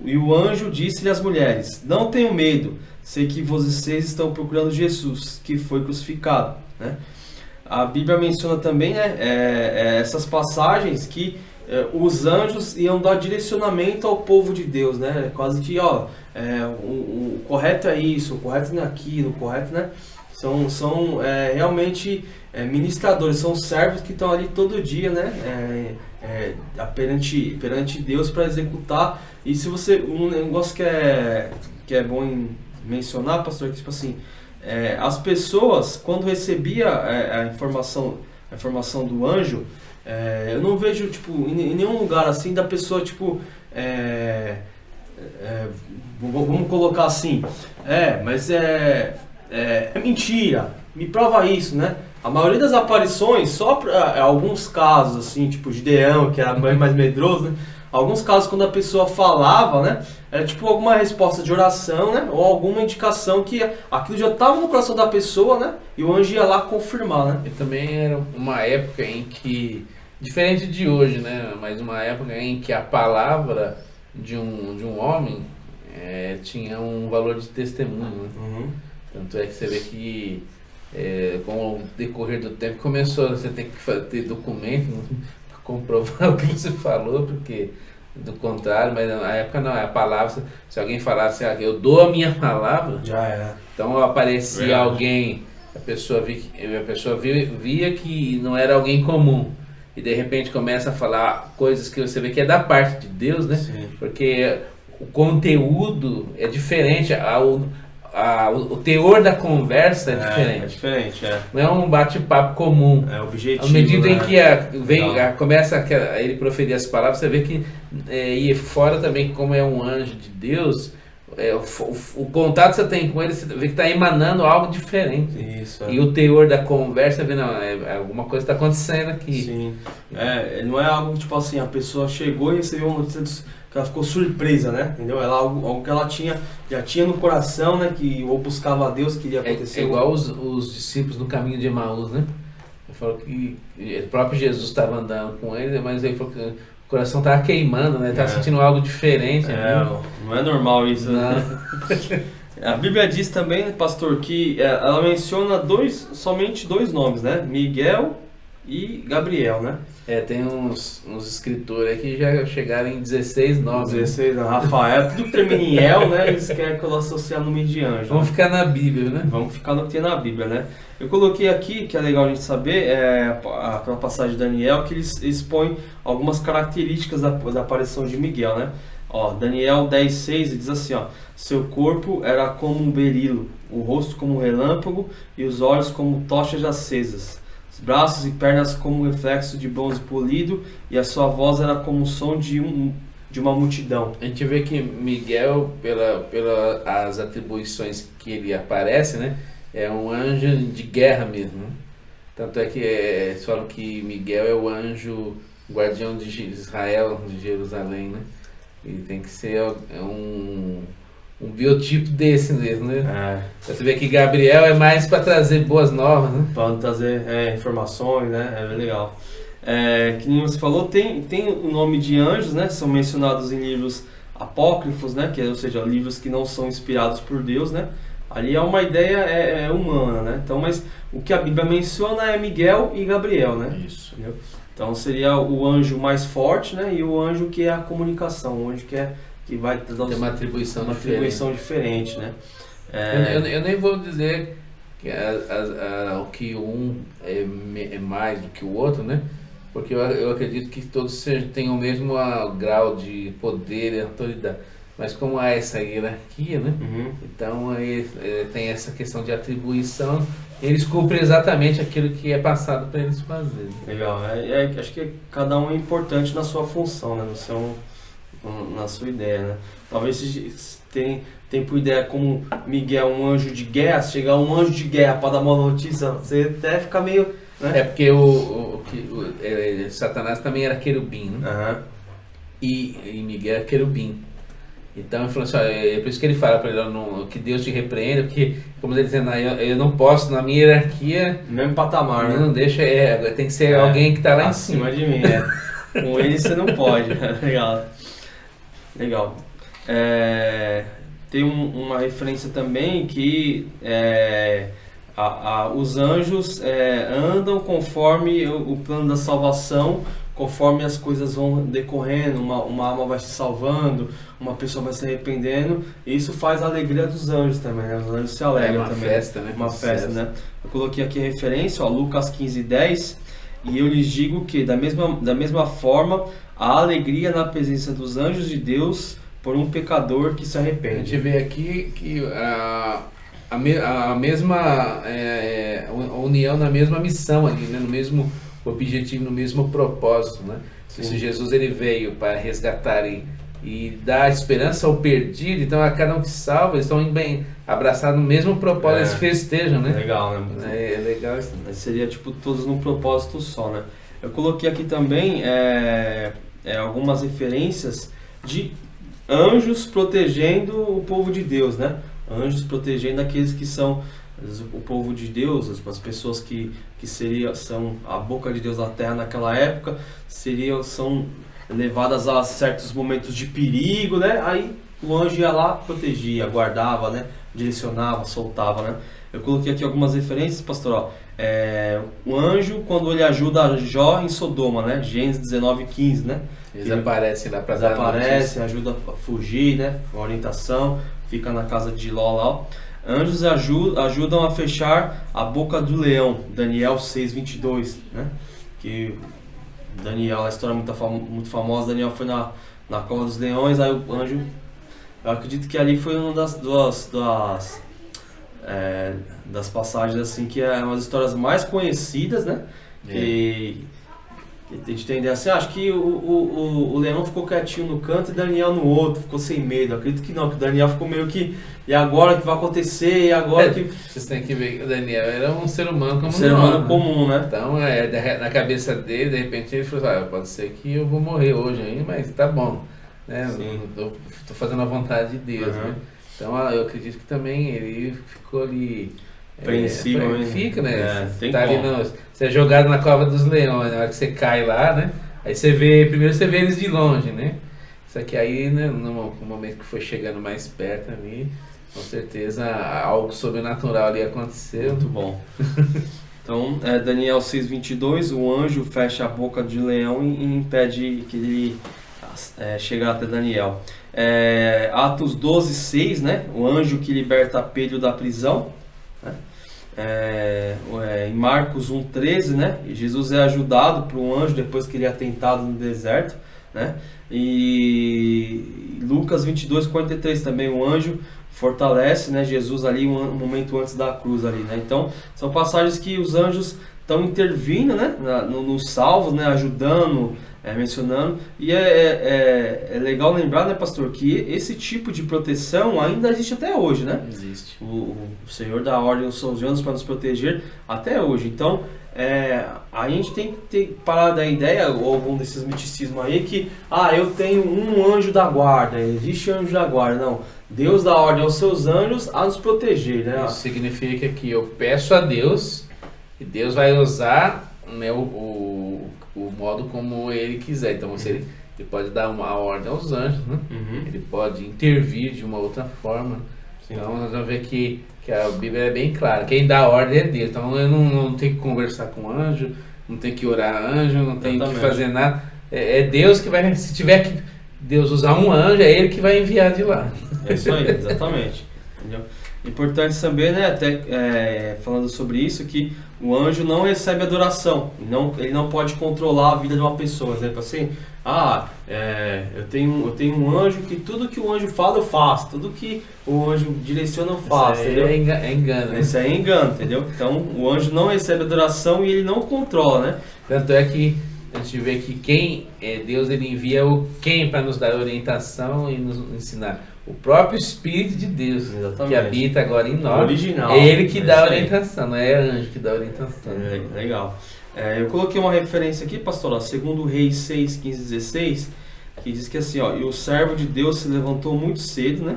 E o anjo disse-lhe às mulheres: não tenham medo, sei que vocês estão procurando Jesus, que foi crucificado, né? A Bíblia menciona também, né, essas passagens que os anjos iam dar direcionamento ao povo de Deus, né? Quase que, o correto é isso, o correto não é aquilo, o correto, né? São realmente ministradores, são servos que estão ali todo dia, né? Perante Deus para executar. E se você, um negócio que é bom mencionar, pastor, que tipo assim, as pessoas quando recebia a informação do anjo, eu não vejo tipo em nenhum lugar assim da pessoa tipo vamos colocar assim, mas é mentira, me prova isso, né? A maioria das aparições, só para alguns casos assim, tipo Gideão, que era mais medroso, né? Alguns casos quando a pessoa falava, né, era tipo alguma resposta de oração, né, ou alguma indicação que aquilo já estava no coração da pessoa, né, e o anjo ia lá confirmar, né. E também era uma época em que, diferente de hoje, né, mas uma época em que a palavra de um homem tinha um valor de testemunho, né? Uhum. Tanto é que você vê que com o decorrer do tempo você tem que ter documento para comprovar o que você falou, porque do contrário, mas na época não, a palavra, se alguém falasse, eu dou a minha palavra, já era. Então aparecia alguém, a pessoa via que não era alguém comum, e de repente começa a falar coisas que você vê que é da parte de Deus, né? Sim. Porque o conteúdo é diferente, o teor da conversa é diferente. É diferente, Não é um bate-papo comum. É objetivo. À medida em que começa a ele proferir as palavras, você vê que e fora também, como é um anjo de Deus, o contato que você tem com ele, você vê que está emanando algo diferente. Isso. E o teor da conversa, você vê, alguma coisa está acontecendo aqui. Sim. Não é algo tipo assim, a pessoa chegou e recebeu uma notícia que ela ficou surpresa, né? Entendeu? Ela, algo que ela já tinha no coração, né? Que ou buscava a Deus, que iria acontecer. É igual os discípulos no caminho de Emaús, né? Ele falou que o próprio Jesus estava andando com ele, mas ele falou que o coração estava queimando, né? Estava sentindo algo diferente. Não é normal isso, né? A Bíblia diz também, pastor, que ela menciona somente 2 nomes, né? Miguel e Gabriel, né? Tem uns escritores aí que já chegaram em 16 nomes. 16, Rafael, tudo que termina em El, né? Eles querem que eu associe no nome de anjo. Vamos ficar na Bíblia, né? Vamos ficar no que tem na Bíblia, né? Eu coloquei aqui, que é legal a gente saber, aquela passagem de Daniel, que eles expõem algumas características da aparição de Miguel, né? Daniel 10:6 diz assim, seu corpo era como um berilo, o rosto como um relâmpago e os olhos como tochas acesas. Braços e pernas como um reflexo de bronze polido, e a sua voz era como o som de uma multidão. A gente vê que Miguel, pelas atribuições que ele aparece, né, é um anjo de guerra mesmo. Tanto é que eles falam que Miguel é o anjo guardião de Israel, de Jerusalém, né? E tem que ser um biotipo desse mesmo, né? Você vê que Gabriel é mais para trazer boas novas, né? Para trazer informações, né? É legal. que nem você falou, tem o nome de anjos, né? São mencionados em livros apócrifos, né? Ou seja, livros que não são inspirados por Deus, né? Ali é uma ideia humana, né? Então, mas o que a Bíblia menciona é Miguel e Gabriel, né? Isso. Entendeu? Então seria o anjo mais forte, né? E o anjo que é a comunicação, o anjo que vai ter uma atribuição diferente, né? Eu nem vou dizer que um é mais do que o outro, né? Porque eu acredito que todos têm o mesmo grau de poder e autoridade. Mas como há essa hierarquia, né? Uhum. Então tem essa questão de atribuição, eles cumprem exatamente aquilo que é passado para eles fazerem. Legal, acho que cada um é importante na sua função, né? Na sua ideia, né? Talvez se tem por ideia como Miguel, um anjo de guerra, se chegar um anjo de guerra para dar uma notícia, você até fica meio... Né? É porque Satanás também era querubim, né? Uhum. E Miguel era querubim. Então ele falou assim, é por isso que ele fala para ele que Deus te repreenda, porque, como ele dizendo, eu não posso, na minha hierarquia... Mesmo patamar, né? Não deixa, tem que ser alguém que está lá em cima. Acima de mim, Com ele você não pode. Legal. Tem uma referência também que os anjos andam conforme o plano da salvação, conforme as coisas vão decorrendo, uma alma vai se salvando, uma pessoa vai se arrependendo, e isso faz a alegria dos anjos também, né? Os anjos se alegram também. Festa, né? Uma festa, né? Eu coloquei aqui a referência, Lucas 15:10, e eu lhes digo que, da mesma forma, há alegria na presença dos anjos de Deus por um pecador que se arrepende. A gente vê aqui que a mesma união na mesma missão ali, né? No mesmo objetivo, no mesmo propósito, né? Se Jesus ele veio para resgatar e dar esperança ao perdido, então a cada um que salva, eles estão bem abraçados no mesmo propósito, eles festejam, né? Legal, né? É legal isso. Seria tipo todos num propósito só, né? Eu coloquei aqui também algumas referências de anjos protegendo o povo de Deus, né? Anjos protegendo aqueles que são o povo de Deus, as pessoas que são a boca de Deus na terra naquela época, são levadas a certos momentos de perigo, né? Aí o anjo ia lá, protegia, guardava, né? Direcionava, soltava, né? Eu coloquei aqui algumas referências, pastor. O anjo, quando ele ajuda Jó em Sodoma, né? Gênesis 19:15, né? Eles aparecem lá para dar aparece, ajuda a fugir, né? Orientação, fica na casa de Ló lá. Anjos ajudam a fechar a boca do leão, Daniel 6:22, né? Que Daniel, a história muito famosa, Daniel foi na cova dos leões, aí o anjo, eu acredito que ali foi uma das passagens assim que é uma das histórias mais conhecidas, né? Que a gente tem ideia assim, acho que o leão ficou quietinho no canto e Daniel no outro, ficou sem medo. Eu acredito que não, que o Daniel ficou meio que, e agora que vai acontecer, e agora que... Vocês têm que ver que o Daniel era um ser humano comum. Comum, né? Então, na cabeça dele, de repente ele falou, pode ser que eu vou morrer hoje ainda, mas tá bom. Né? Tô fazendo a vontade de Deus, né? Então, eu acredito que também ele ficou ali... Princípio, fica, né? Tá ali você é jogado na cova dos leões, na hora que você cai lá, né? Aí primeiro você vê eles de longe, né? Só que aí, né, no momento que foi chegando mais perto ali, com certeza algo sobrenatural ali aconteceu. Muito bom. Então, Daniel 6:22, o anjo fecha a boca de leão e impede que ele chegue até Daniel. Atos 12:6, né? O anjo que liberta Pedro da prisão. Né? Em Marcos 1:13, né? Jesus é ajudado por um anjo depois que ele é tentado no deserto, né? E Lucas 22:43 também, o anjo fortalece, né, Jesus ali um momento antes da cruz ali, né? Então são passagens que os anjos estão intervindo, né, nos salvos, né, ajudando, mencionando, e é legal lembrar, né, pastor, que esse tipo de proteção ainda existe até hoje, né? Existe. O Senhor dá ordem aos seus anjos para nos proteger até hoje. Então, a gente tem que parar da ideia, ou algum desses misticismos aí, que eu tenho um anjo da guarda, existe anjo da guarda. Não, Deus dá ordem aos seus anjos a nos proteger, né? Isso significa que eu peço a Deus e Deus vai usar, né, o modo como ele quiser. Então ele pode dar uma ordem aos anjos, né? Ele pode intervir de uma outra forma. Sim. Então nós vamos ver que a Bíblia é bem clara. Quem dá a ordem é Deus. Então eu não tenho que conversar com o anjo, não tenho que orar a anjo, não tenho que fazer nada. É Deus que vai, se tiver que Deus usar um anjo, é Ele que vai enviar de lá. É isso aí, exatamente. Entendeu? Importante saber, né, até falando sobre isso, que o anjo não recebe adoração, ele não pode controlar a vida de uma pessoa. Por exemplo, assim, eu tenho um anjo que tudo que o anjo fala eu faço, tudo que o anjo direciona eu faço. Isso aí é engano. Isso aí é engano, entendeu? Então o anjo não recebe adoração e ele não controla, né? Tanto é que a gente vê que quem é Deus, ele envia quem para nos dar orientação e nos ensinar? O próprio Espírito de Deus. Exatamente. Que habita agora em nós. O original. É Ele que dá a orientação, não é anjo que dá a orientação. Legal. Eu coloquei uma referência aqui, pastor, 2 Reis 6, 15, 16, que diz que assim, e o servo de Deus se levantou muito cedo, né?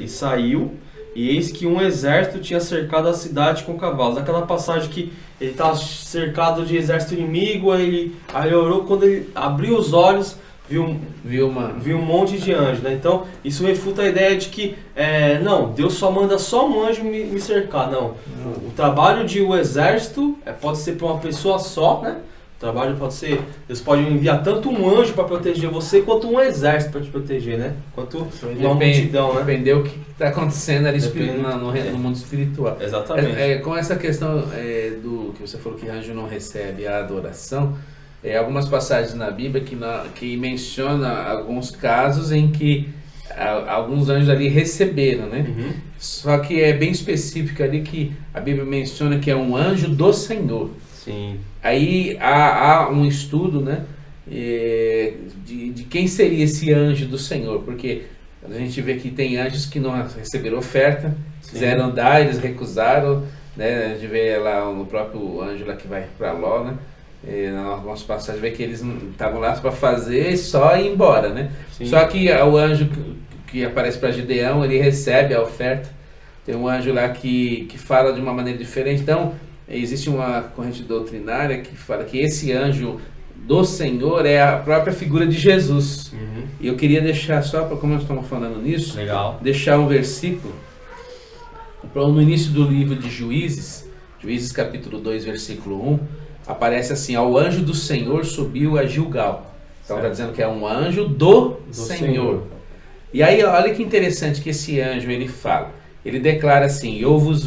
E saiu, e eis que um exército tinha cercado a cidade com cavalos. Aquela passagem que ele está cercado de exército inimigo, aí ele orou, quando ele abriu os olhos, viu um monte de anjos, né? Então isso refuta a ideia de que não, Deus só manda só um anjo me cercar. Não, o trabalho de o exército pode ser para uma pessoa só, né? O trabalho pode ser, Deus pode enviar tanto um anjo para proteger você, quanto um exército para te proteger, né? Quanto uma multidão, né? Depende do que está acontecendo ali no mundo espiritual. Exatamente. Com essa questão do que você falou que anjo não recebe a adoração, algumas passagens na Bíblia que menciona alguns casos em que alguns anjos ali receberam, né? Só que é bem específico ali que a Bíblia menciona que é um anjo do Senhor. Sim. Aí há um estudo, né, de quem seria esse anjo do Senhor, porque a gente vê que tem anjos que não receberam oferta, quiseram dar, eles recusaram, né? A gente vê lá no próprio anjo lá que vai para Ló, né? Em algumas passagens vê que eles estavam lá para fazer só ir embora, né? Sim. Só que o anjo que aparece para Gideão, ele recebe a oferta. Tem um anjo lá que fala de uma maneira diferente. Então existe uma corrente doutrinária que fala que esse anjo do Senhor é a própria figura de Jesus. E eu queria deixar só, como nós estamos falando nisso, deixar um versículo no início do livro de Juízes capítulo 2, versículo 1, aparece assim: ao anjo do Senhor subiu a Gilgal. Então está dizendo que é um anjo do Senhor. E aí olha que interessante que esse anjo ele fala. Ele declara assim: eu vos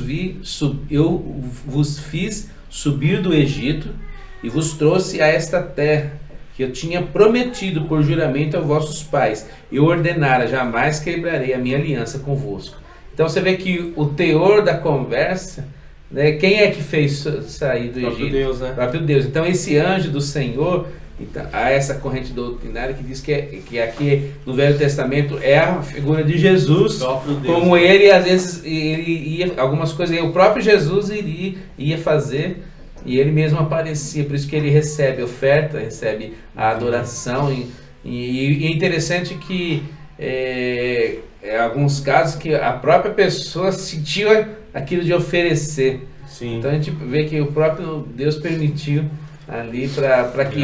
fiz subir do Egito e vos trouxe a esta terra que eu tinha prometido por juramento a vossos pais. Eu ordenara, jamais quebrarei a minha aliança convosco. Então você vê que o teor da conversa, né, quem é que fez sair do Egito? Deus, né? O próprio Deus. Então esse anjo do Senhor, então, há essa corrente doutrinária que diz que aqui no Velho Testamento é a figura de Jesus, como ele às vezes ele ia, algumas coisas o próprio Jesus ia fazer e ele mesmo aparecia, por isso que ele recebe oferta, recebe a adoração e é interessante que alguns casos que a própria pessoa sentiu aquilo de oferecer. Sim. Então a gente vê que o próprio Deus permitiu ali para que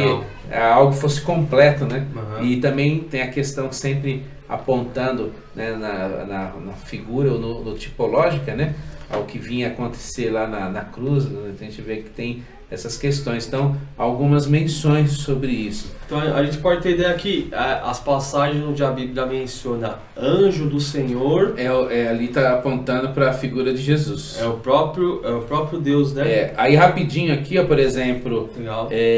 algo fosse completo, né? E também tem a questão sempre apontando, né, na figura ou no tipológica, né, ao que vinha acontecer lá na cruz, né? A gente vê que tem essas questões. Então, algumas menções sobre isso. Então, a gente pode ter ideia que as passagens onde a Bíblia menciona anjo do Senhor... ali está apontando para a figura de Jesus. É o próprio Deus, né? Aí, rapidinho aqui, por exemplo,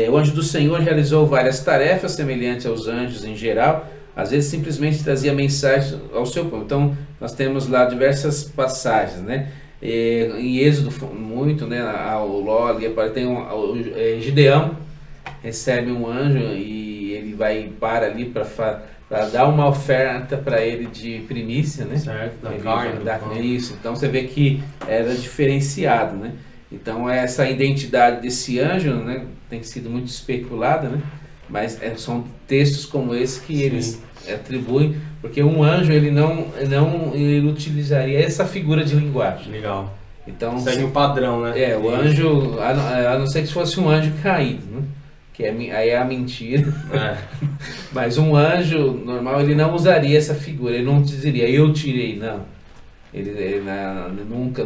o anjo do Senhor realizou várias tarefas semelhantes aos anjos em geral. Às vezes, simplesmente trazia mensagem ao seu povo. Então, nós temos lá diversas passagens, né? Em Êxodo muito, né, o Ló ali tem Gideão recebe um anjo e ele para ali para dar uma oferta para ele de primícia, né? Certo, da carne. Isso, então você vê que era diferenciado, né? Então essa identidade desse anjo, né, tem sido muito especulada, né? Mas são textos como esse que eles atribuem, porque um anjo ele ele utilizaria essa figura de linguagem. Legal. Então segue um padrão, né? O anjo, a não ser que fosse um anjo caído, né? que aí é a mentira. Mas um anjo normal, ele não usaria essa figura, ele não dizeria, eu tirei, não. Ele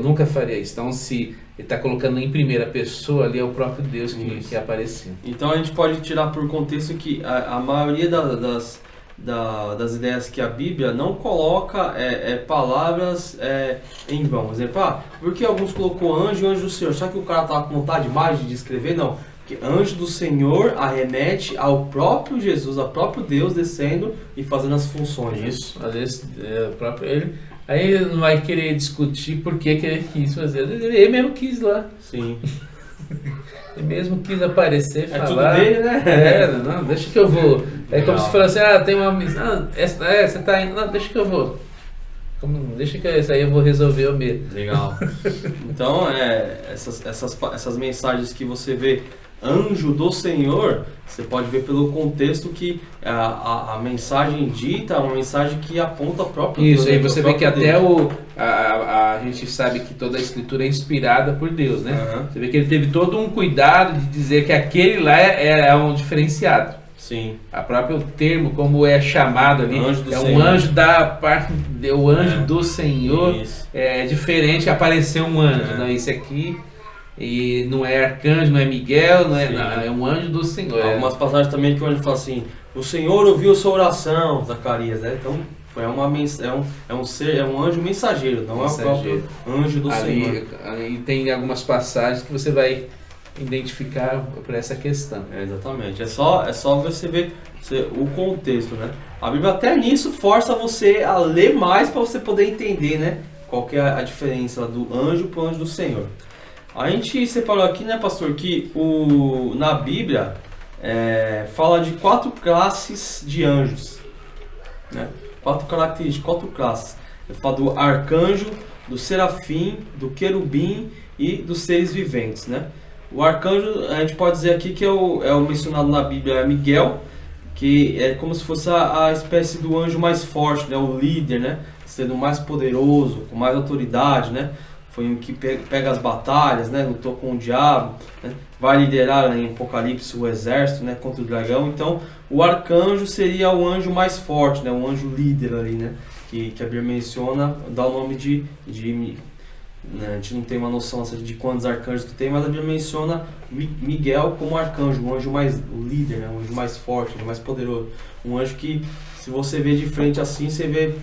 nunca faria isso. Então, se ele está colocando em primeira pessoa, ali é o próprio Deus que apareceu. Então, a gente pode tirar por contexto que a maioria das ideias que a Bíblia não coloca palavras em vão. Por exemplo, porque alguns colocou anjo e anjo do Senhor? Só que o cara estava com vontade mais de escrever? Não. Porque anjo do Senhor arremete ao próprio Jesus, ao próprio Deus descendo e fazendo as funções. Isso, às vezes o próprio ele. Aí ele não vai querer discutir por que ele quis fazer. Ele mesmo quis lá. Sim. Ele mesmo quis aparecer, falar. Tudo dele, né? Não, deixa que eu vou. É como se falasse, tem uma missão. Você tá indo. Não, deixa que eu vou. Deixa que isso aí eu vou resolver eu mesmo. Legal. Então, essas mensagens que você vê, anjo do Senhor, você pode ver pelo contexto que a mensagem dita é uma mensagem que aponta o próprio Deus. Isso, aí você vê que até a gente sabe que toda a escritura é inspirada por Deus, né? Uhum. Você vê que ele teve todo um cuidado de dizer que aquele lá é um diferenciado. Sim. A próprio termo, como é chamado ali, Senhor. Um anjo da parte, o anjo do Senhor. Isso. É diferente, apareceu um anjo, não, esse aqui... E não é arcanjo, não é Miguel, não é um anjo do Senhor. Algumas passagens também que o anjo fala assim: o Senhor ouviu sua oração, Zacarias, né? Então é um anjo mensageiro, não é o próprio anjo do Senhor. Ali tem algumas passagens que você vai identificar por essa questão. Exatamente. É só você ver o contexto, né? A Bíblia até nisso força você a ler mais para você poder entender, né? Qual que é a diferença do anjo para o anjo do Senhor. A gente separou aqui, né, pastor, que na Bíblia fala de 4 classes de anjos, né? 4 características, 4 classes. Fala do arcanjo, do serafim, do querubim e dos seres viventes, né? O arcanjo, a gente pode dizer aqui que é o mencionado na Bíblia, é Miguel, que é como se fosse a espécie do anjo mais forte, né? O líder, né? Sendo mais poderoso, com mais autoridade, né? Foi o que pega as batalhas, né? Lutou com o diabo, né? Vai liderar em Apocalipse o exército, né? Contra o dragão. Então, o arcanjo seria o anjo mais forte, né? O anjo líder ali, né? Que a Bíblia menciona, dá o nome de né? A gente não tem uma noção de quantos arcanjos que tem, mas a Bíblia menciona Miguel como arcanjo, o anjo mais líder, né? O anjo mais forte, o mais poderoso. Um anjo que, se você vê de frente assim, você vê...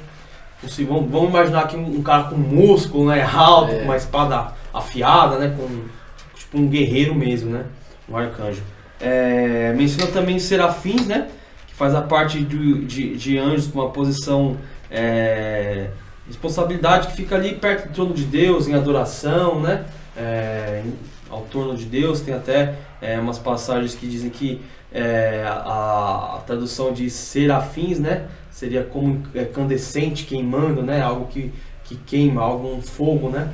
Vamos imaginar aqui um cara com músculo, né, alto, com uma espada afiada, né, tipo um guerreiro mesmo, né, um arcanjo. Menciona também serafins, né, que faz a parte de anjos com uma posição, responsabilidade, que fica ali perto do trono de Deus, em adoração, né, ao torno de Deus. Tem até umas passagens que dizem que a tradução de serafins, né, seria como incandescente, queimando, né? Algo que queima, um fogo, né?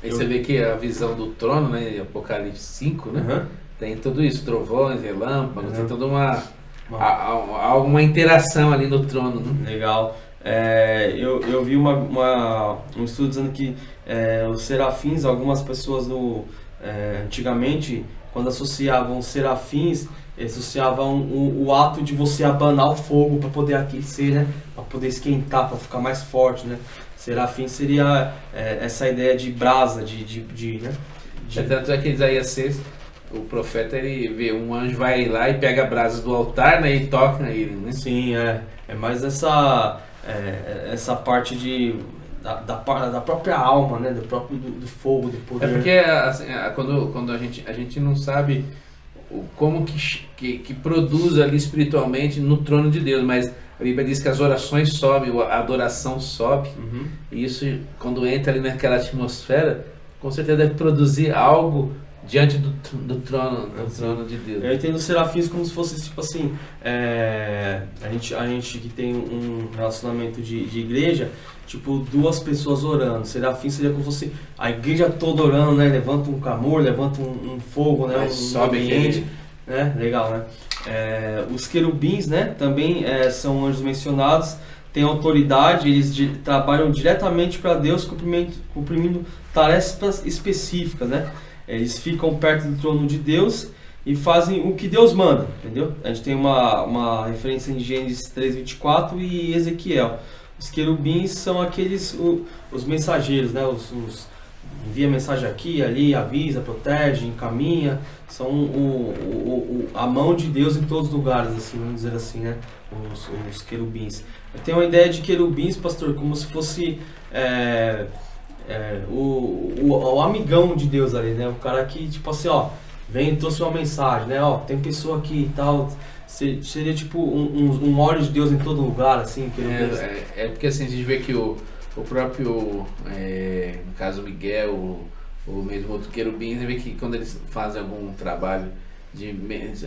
Aí você vê que a visão do trono, né? Apocalipse 5, né? Tem tudo isso, trovões, relâmpagos, tem toda uma interação ali no trono, né? Legal. Eu vi um estudo dizendo que os serafins, algumas pessoas antigamente, quando associavam serafins, eles associavam o ato de você abanar o fogo para poder aquecer, né? Para poder esquentar, para ficar mais forte, né? Serafim seria essa ideia de brasa, né? Tanto é que Isaías 6, o profeta, ele vê um anjo vai lá e pega brasas do altar, né? E toca nele, né? Sim, é mais essa parte da própria alma, né? Do fogo, do poder. Porque assim, quando a gente não sabe como que produz ali espiritualmente no trono de Deus, mas a Bíblia diz que as orações sobem, a adoração sobe, e isso, quando entra ali naquela atmosfera, com certeza deve produzir algo diante do trono de Deus. Eu entendo os serafins como se fosse tipo assim, a gente que tem um relacionamento de igreja, tipo 2 pessoas orando. Serafim seria como se fosse a igreja toda orando, né? Levanta um clamor, levanta um fogo, né? Sobe ambiente, né? Legal, né? Os querubins, né? Também são anjos mencionados, têm autoridade, eles trabalham diretamente para Deus, cumprindo tarefas específicas, né? Eles ficam perto do trono de Deus e fazem o que Deus manda, entendeu? A gente tem uma referência em Gênesis 3:24 e Ezequiel. Os querubins são aqueles, os mensageiros, né? Envia mensagem aqui, ali, avisa, protege, encaminha. São a mão de Deus em todos os lugares, assim, vamos dizer assim, né? Os querubins. Eu tenho uma ideia de querubins, pastor, como se fosse o amigão de Deus ali, né? O cara que, tipo assim, ó, vem e trouxe uma mensagem, né? Ó, tem pessoa aqui e tal. Seria tipo um óleo de Deus em todo lugar, assim. Porque assim, a gente vê que o próprio, no caso Miguel, ou mesmo outro querubim, você vê que quando eles fazem algum trabalho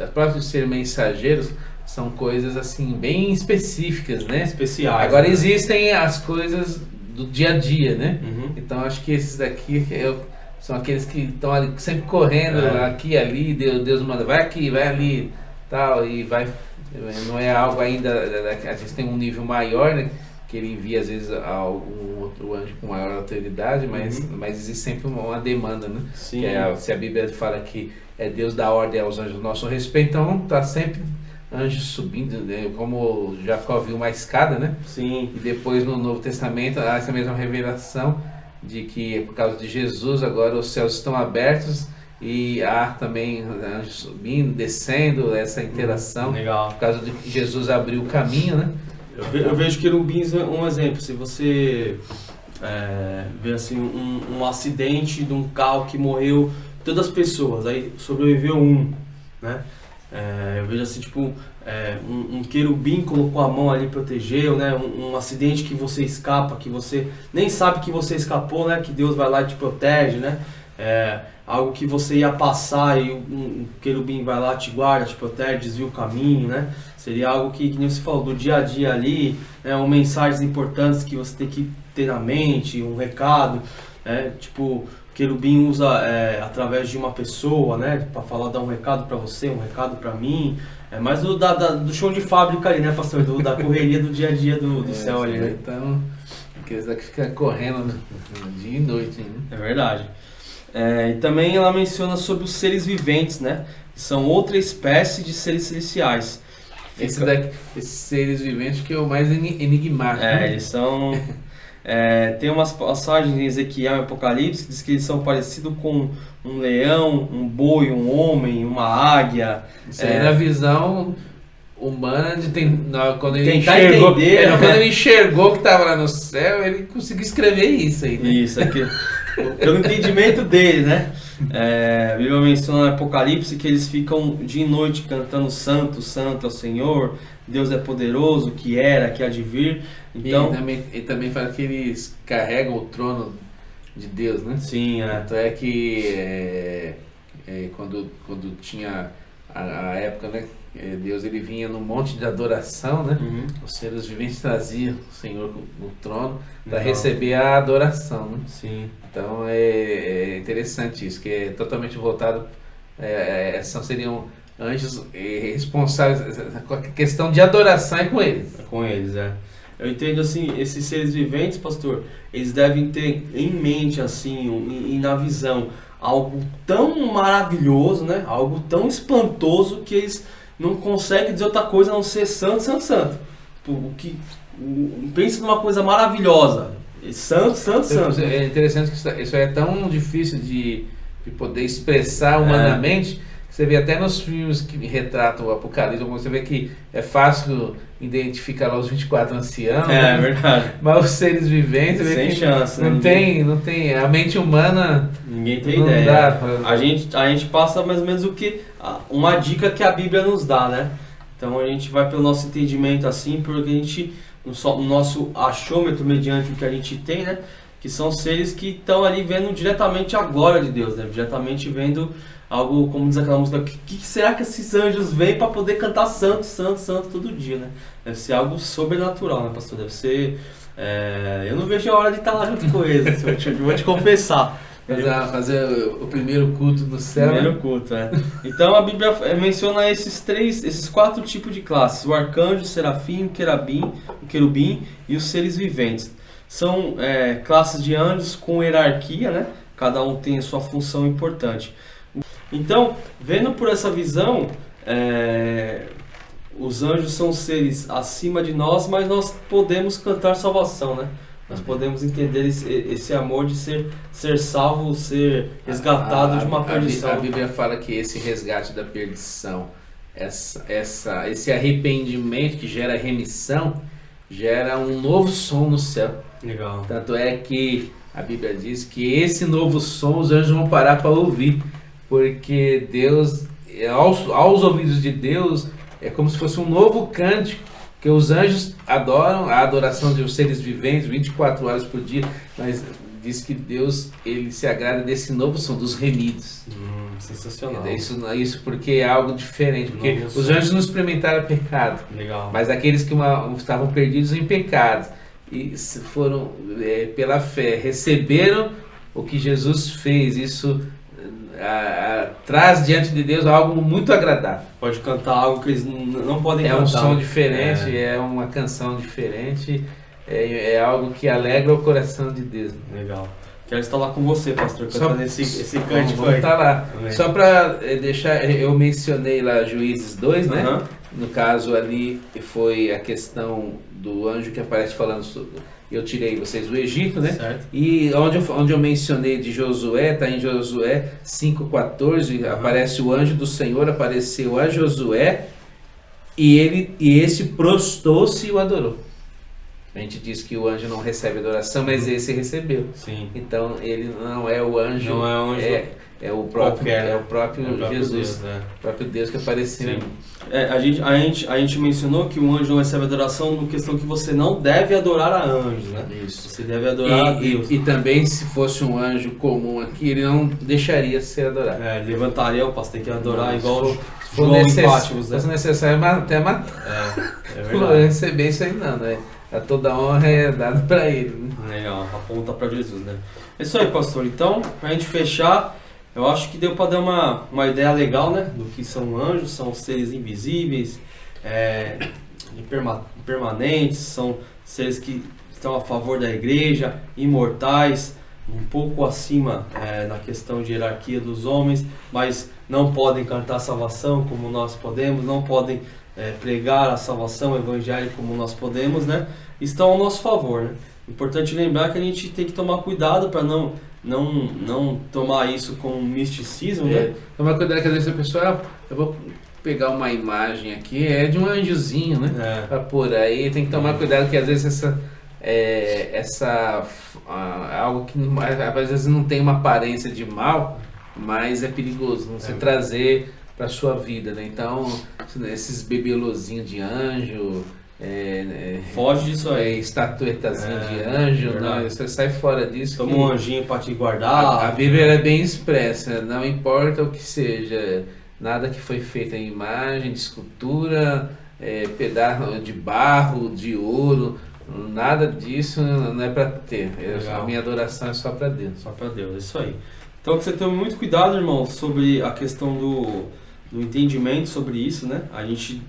apesar de ser mensageiros, são coisas assim bem específicas, né? Especiais. Agora né? existem as coisas do dia a dia, né? Uhum. Então acho que esses daqui são aqueles que estão ali sempre correndo, aqui e ali, Deus manda, vai aqui, vai ali, tal, e vai. Não é algo ainda, a gente tem um nível maior, né? Que ele envia às vezes algum outro anjo com maior autoridade, mas existe sempre uma demanda, né? Sim. Se a Bíblia fala que Deus dá ordem aos anjos do nosso respeito, então tá sempre anjos subindo, né? Como Jacó viu uma escada, né? Sim. E depois no Novo Testamento há essa mesma revelação de que por causa de Jesus agora os céus estão abertos e há também anjos subindo, descendo, essa interação. Legal. Por causa de que Jesus abriu o caminho, né? Eu vejo querubins um exemplo. Se você vê assim um acidente de um carro que morreu todas as pessoas, aí sobreviveu um, né? Eu vejo assim, tipo, um querubim colocou a mão ali e protegeu, né? Um acidente que você escapa, que você nem sabe que você escapou, né? Que Deus vai lá e te protege, né? Algo que você ia passar e um querubim vai lá, te guarda, te protege, desvia o caminho, né? Seria algo que nem você falou, do dia a dia ali, né? Ou mensagens importantes que você tem que ter na mente, um recado, né? Tipo, o querubim usa através de uma pessoa, né? Para falar, dar um recado para você, um recado para mim. É mais do chão de fábrica ali, né, pastor? Da correria do dia a dia do céu ali, né? Então, aqueles daqui ficam correndo dia e noite, né? É verdade. E também ela menciona sobre os seres viventes, né? São outra espécie de seres celestiais. Esses seres viventes que é o mais enigmático. Eles são... tem umas passagens em Ezequiel e Apocalipse que diz que eles são parecidos com um leão, um boi, um homem, uma águia. Isso aí na visão humana quando ele tentar enxergou, entender, quando ele enxergou que estava lá no céu, ele conseguiu escrever isso aí, né? Isso, pelo entendimento dele, né? A Bíblia menciona no Apocalipse que eles ficam dia e noite cantando Santo, Santo é o Senhor, Deus é poderoso, que era, que há de vir. Então, e também fala que eles carregam o trono de Deus, né? Sim, Tanto é que quando tinha a época, né? Deus ele vinha no monte de adoração, né? Uhum. Os seres viventes traziam o Senhor no trono para receber a adoração, né? Sim. Então é interessante isso, que é totalmente voltado, seriam anjos responsáveis, a questão de adoração é com eles. É com eles, Eu entendo assim, esses seres viventes, pastor, eles devem ter em mente assim, e na visão, algo tão maravilhoso, né? Algo tão espantoso que eles não conseguem dizer outra coisa a não ser santo, santo, santo. Pensa numa coisa maravilhosa. Santo, santo, santo. É interessante que isso é tão difícil de poder expressar humanamente. Você vê até nos filmes que retratam o Apocalipse, você vê que é fácil identificar lá os 24 anciãos. É verdade. Mas os seres viventes, sem chance, não tem. A mente humana. Ninguém tem ideia. Dá a gente passa mais ou menos uma dica que a Bíblia nos dá, né? Então a gente vai pelo nosso entendimento assim, porque a gente, no nosso achômetro, mediante o que a gente tem, né? Que são seres que estão ali vendo diretamente a glória de Deus, né? Diretamente vendo algo, como diz aquela música, o que será que esses anjos veem para poder cantar santo, santo, santo todo dia, né? Deve ser algo sobrenatural, né, pastor? Deve ser... eu não vejo a hora de estar lá junto com eles, eu vou te confessar. Fazer o primeiro culto do céu. Primeiro culto, Então a Bíblia menciona esses 4 tipos de classes: o arcanjo, o serafim, o querubim e os seres viventes. São classes de anjos com hierarquia, né? Cada um tem a sua função importante. Então, vendo por essa visão, os anjos são seres acima de nós, mas nós podemos cantar salvação, né? Nós podemos entender esse amor de ser salvo, ser resgatado de uma perdição. A Bíblia fala que esse resgate da perdição, esse arrependimento que gera remissão, gera um novo som no céu. Legal. Tanto é que a Bíblia diz que esse novo som os anjos vão parar para ouvir, porque Deus, aos ouvidos de Deus, é como se fosse um novo cântico, que os anjos adoram a adoração de seres viventes 24 horas por dia, mas diz que Deus, ele se agrada desse novo som, dos remidos. Sensacional. Isso porque é algo diferente, porque os anjos não experimentaram pecado. Legal. Mas aqueles que estavam perdidos em pecados e foram pela fé, receberam o que Jesus fez, isso traz diante de Deus algo muito agradável. Pode cantar algo que eles não podem cantar. É um som diferente, é uma canção diferente, é algo que alegra o coração de Deus. Legal. Quero estar lá com você, pastor, cantando esse cântico aí. Vamos estar lá. Amém. Só para deixar, eu mencionei lá Juízes 2, né? No caso ali foi a questão do anjo que aparece falando sobre... Eu tirei vocês do Egito, né? Certo. E onde eu mencionei de Josué, está em Josué 5,14, aparece o anjo do Senhor, apareceu a Josué e esse prostrou-se e o adorou. A gente diz que o anjo não recebe adoração, mas esse recebeu. Sim. Então ele não é o anjo, não é o anjo é o próprio, qualquer, é o próprio Jesus, Deus, o próprio Deus que apareceu. A gente mencionou que um anjo não recebe adoração no questão que você não deve adorar a anjos, né? Isso. Você deve adorar a Deus. E também se fosse um anjo comum aqui, ele não deixaria ser adorado. Levantaria, o pastor tem que adorar não, igual se for necessário, né? Se necessário até matar. É Não verdade. receber isso aí não, né? Toda honra é dada para ele, né? Legal, aponta para Jesus, né? É isso aí, pastor. Então, pra gente fechar, eu acho que deu para dar uma ideia legal, né? Do que são anjos, são seres invisíveis, impermanentes, são seres que estão a favor da igreja, imortais, um pouco acima na questão de hierarquia dos homens, mas não podem cantar salvação como nós podemos, não podem pregar a salvação, o evangelho como nós podemos, né? Estão ao nosso favor, né? Importante lembrar que a gente tem que tomar cuidado para não tomar isso com misticismo, né? Tomar cuidado que às vezes a pessoa, eu vou pegar uma imagem aqui, é de um anjozinho, né? Pra pôr aí, tem que tomar cuidado que às vezes algo que às vezes não tem uma aparência de mal, mas é perigoso você trazer para sua vida, né? Então, esses bebelozinhos de anjo, foge disso aí, estatuetazinha de anjo, não, você sai fora disso. Toma um anjinho para te guardar. A Bíblia é bem expressa, não importa o que seja, nada que foi feito em imagem, de escultura, pedaço de barro, de ouro, nada disso não é para ter. A minha adoração é só para Deus. Só para Deus, é isso aí. Então que você tenha muito cuidado, irmão, sobre a questão do entendimento sobre isso, né? A gente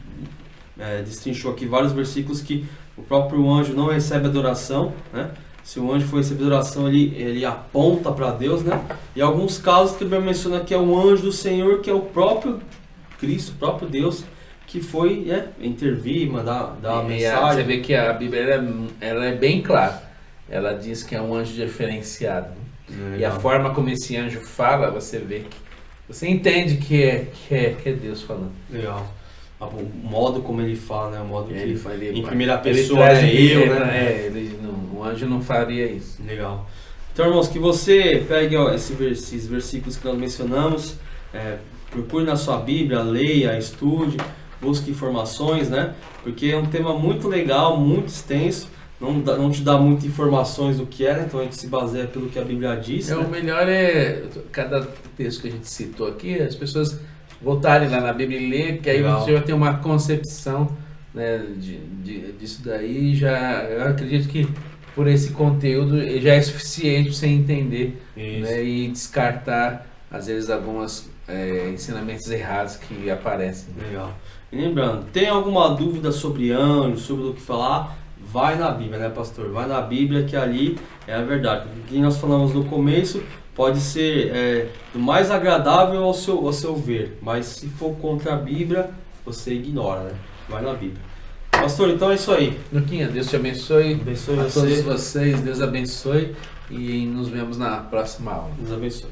destrinchou aqui vários versículos que o próprio anjo não recebe adoração, né? Se o anjo for receber adoração, ele aponta para Deus, né? E alguns casos que ele menciona que é o anjo do Senhor, que é o próprio Cristo, o próprio Deus, que foi intervir, dar uma mensagem. Você vê que a Bíblia ela é bem clara. Ela diz que é um anjo diferenciado. E a forma como esse anjo fala, você vê que você entende que é Deus falando. Legal. O modo como ele fala, né? O modo que ele fala, em primeira pessoa, né? O anjo não faria isso. Legal. Então, irmãos, que você pegue esses versículos que nós mencionamos, procure na sua Bíblia, leia, estude, busque informações, né? Porque é um tema muito legal, muito extenso. Não te dá muitas informações do que é, então a gente se baseia pelo que a Bíblia diz. O melhor cada texto que a gente citou aqui, as pessoas voltarem lá na Bíblia e ler, que aí você vai ter uma concepção, né, disso daí. Eu acredito que por esse conteúdo já é suficiente para você entender, né, e descartar, às vezes, alguns ensinamentos errados que aparecem. Legal. E lembrando, tem alguma dúvida sobre anjos, sobre o que falar? Vai na Bíblia, né, pastor? Vai na Bíblia, que ali é a verdade. O que nós falamos no começo, pode ser do mais agradável ao seu ver, mas se for contra a Bíblia, você ignora, né? Vai na Bíblia. Pastor, então é isso aí. Luquinha, Deus te abençoe. Abençoe a você. todos vocês, Deus abençoe e nos vemos na próxima aula. Deus abençoe.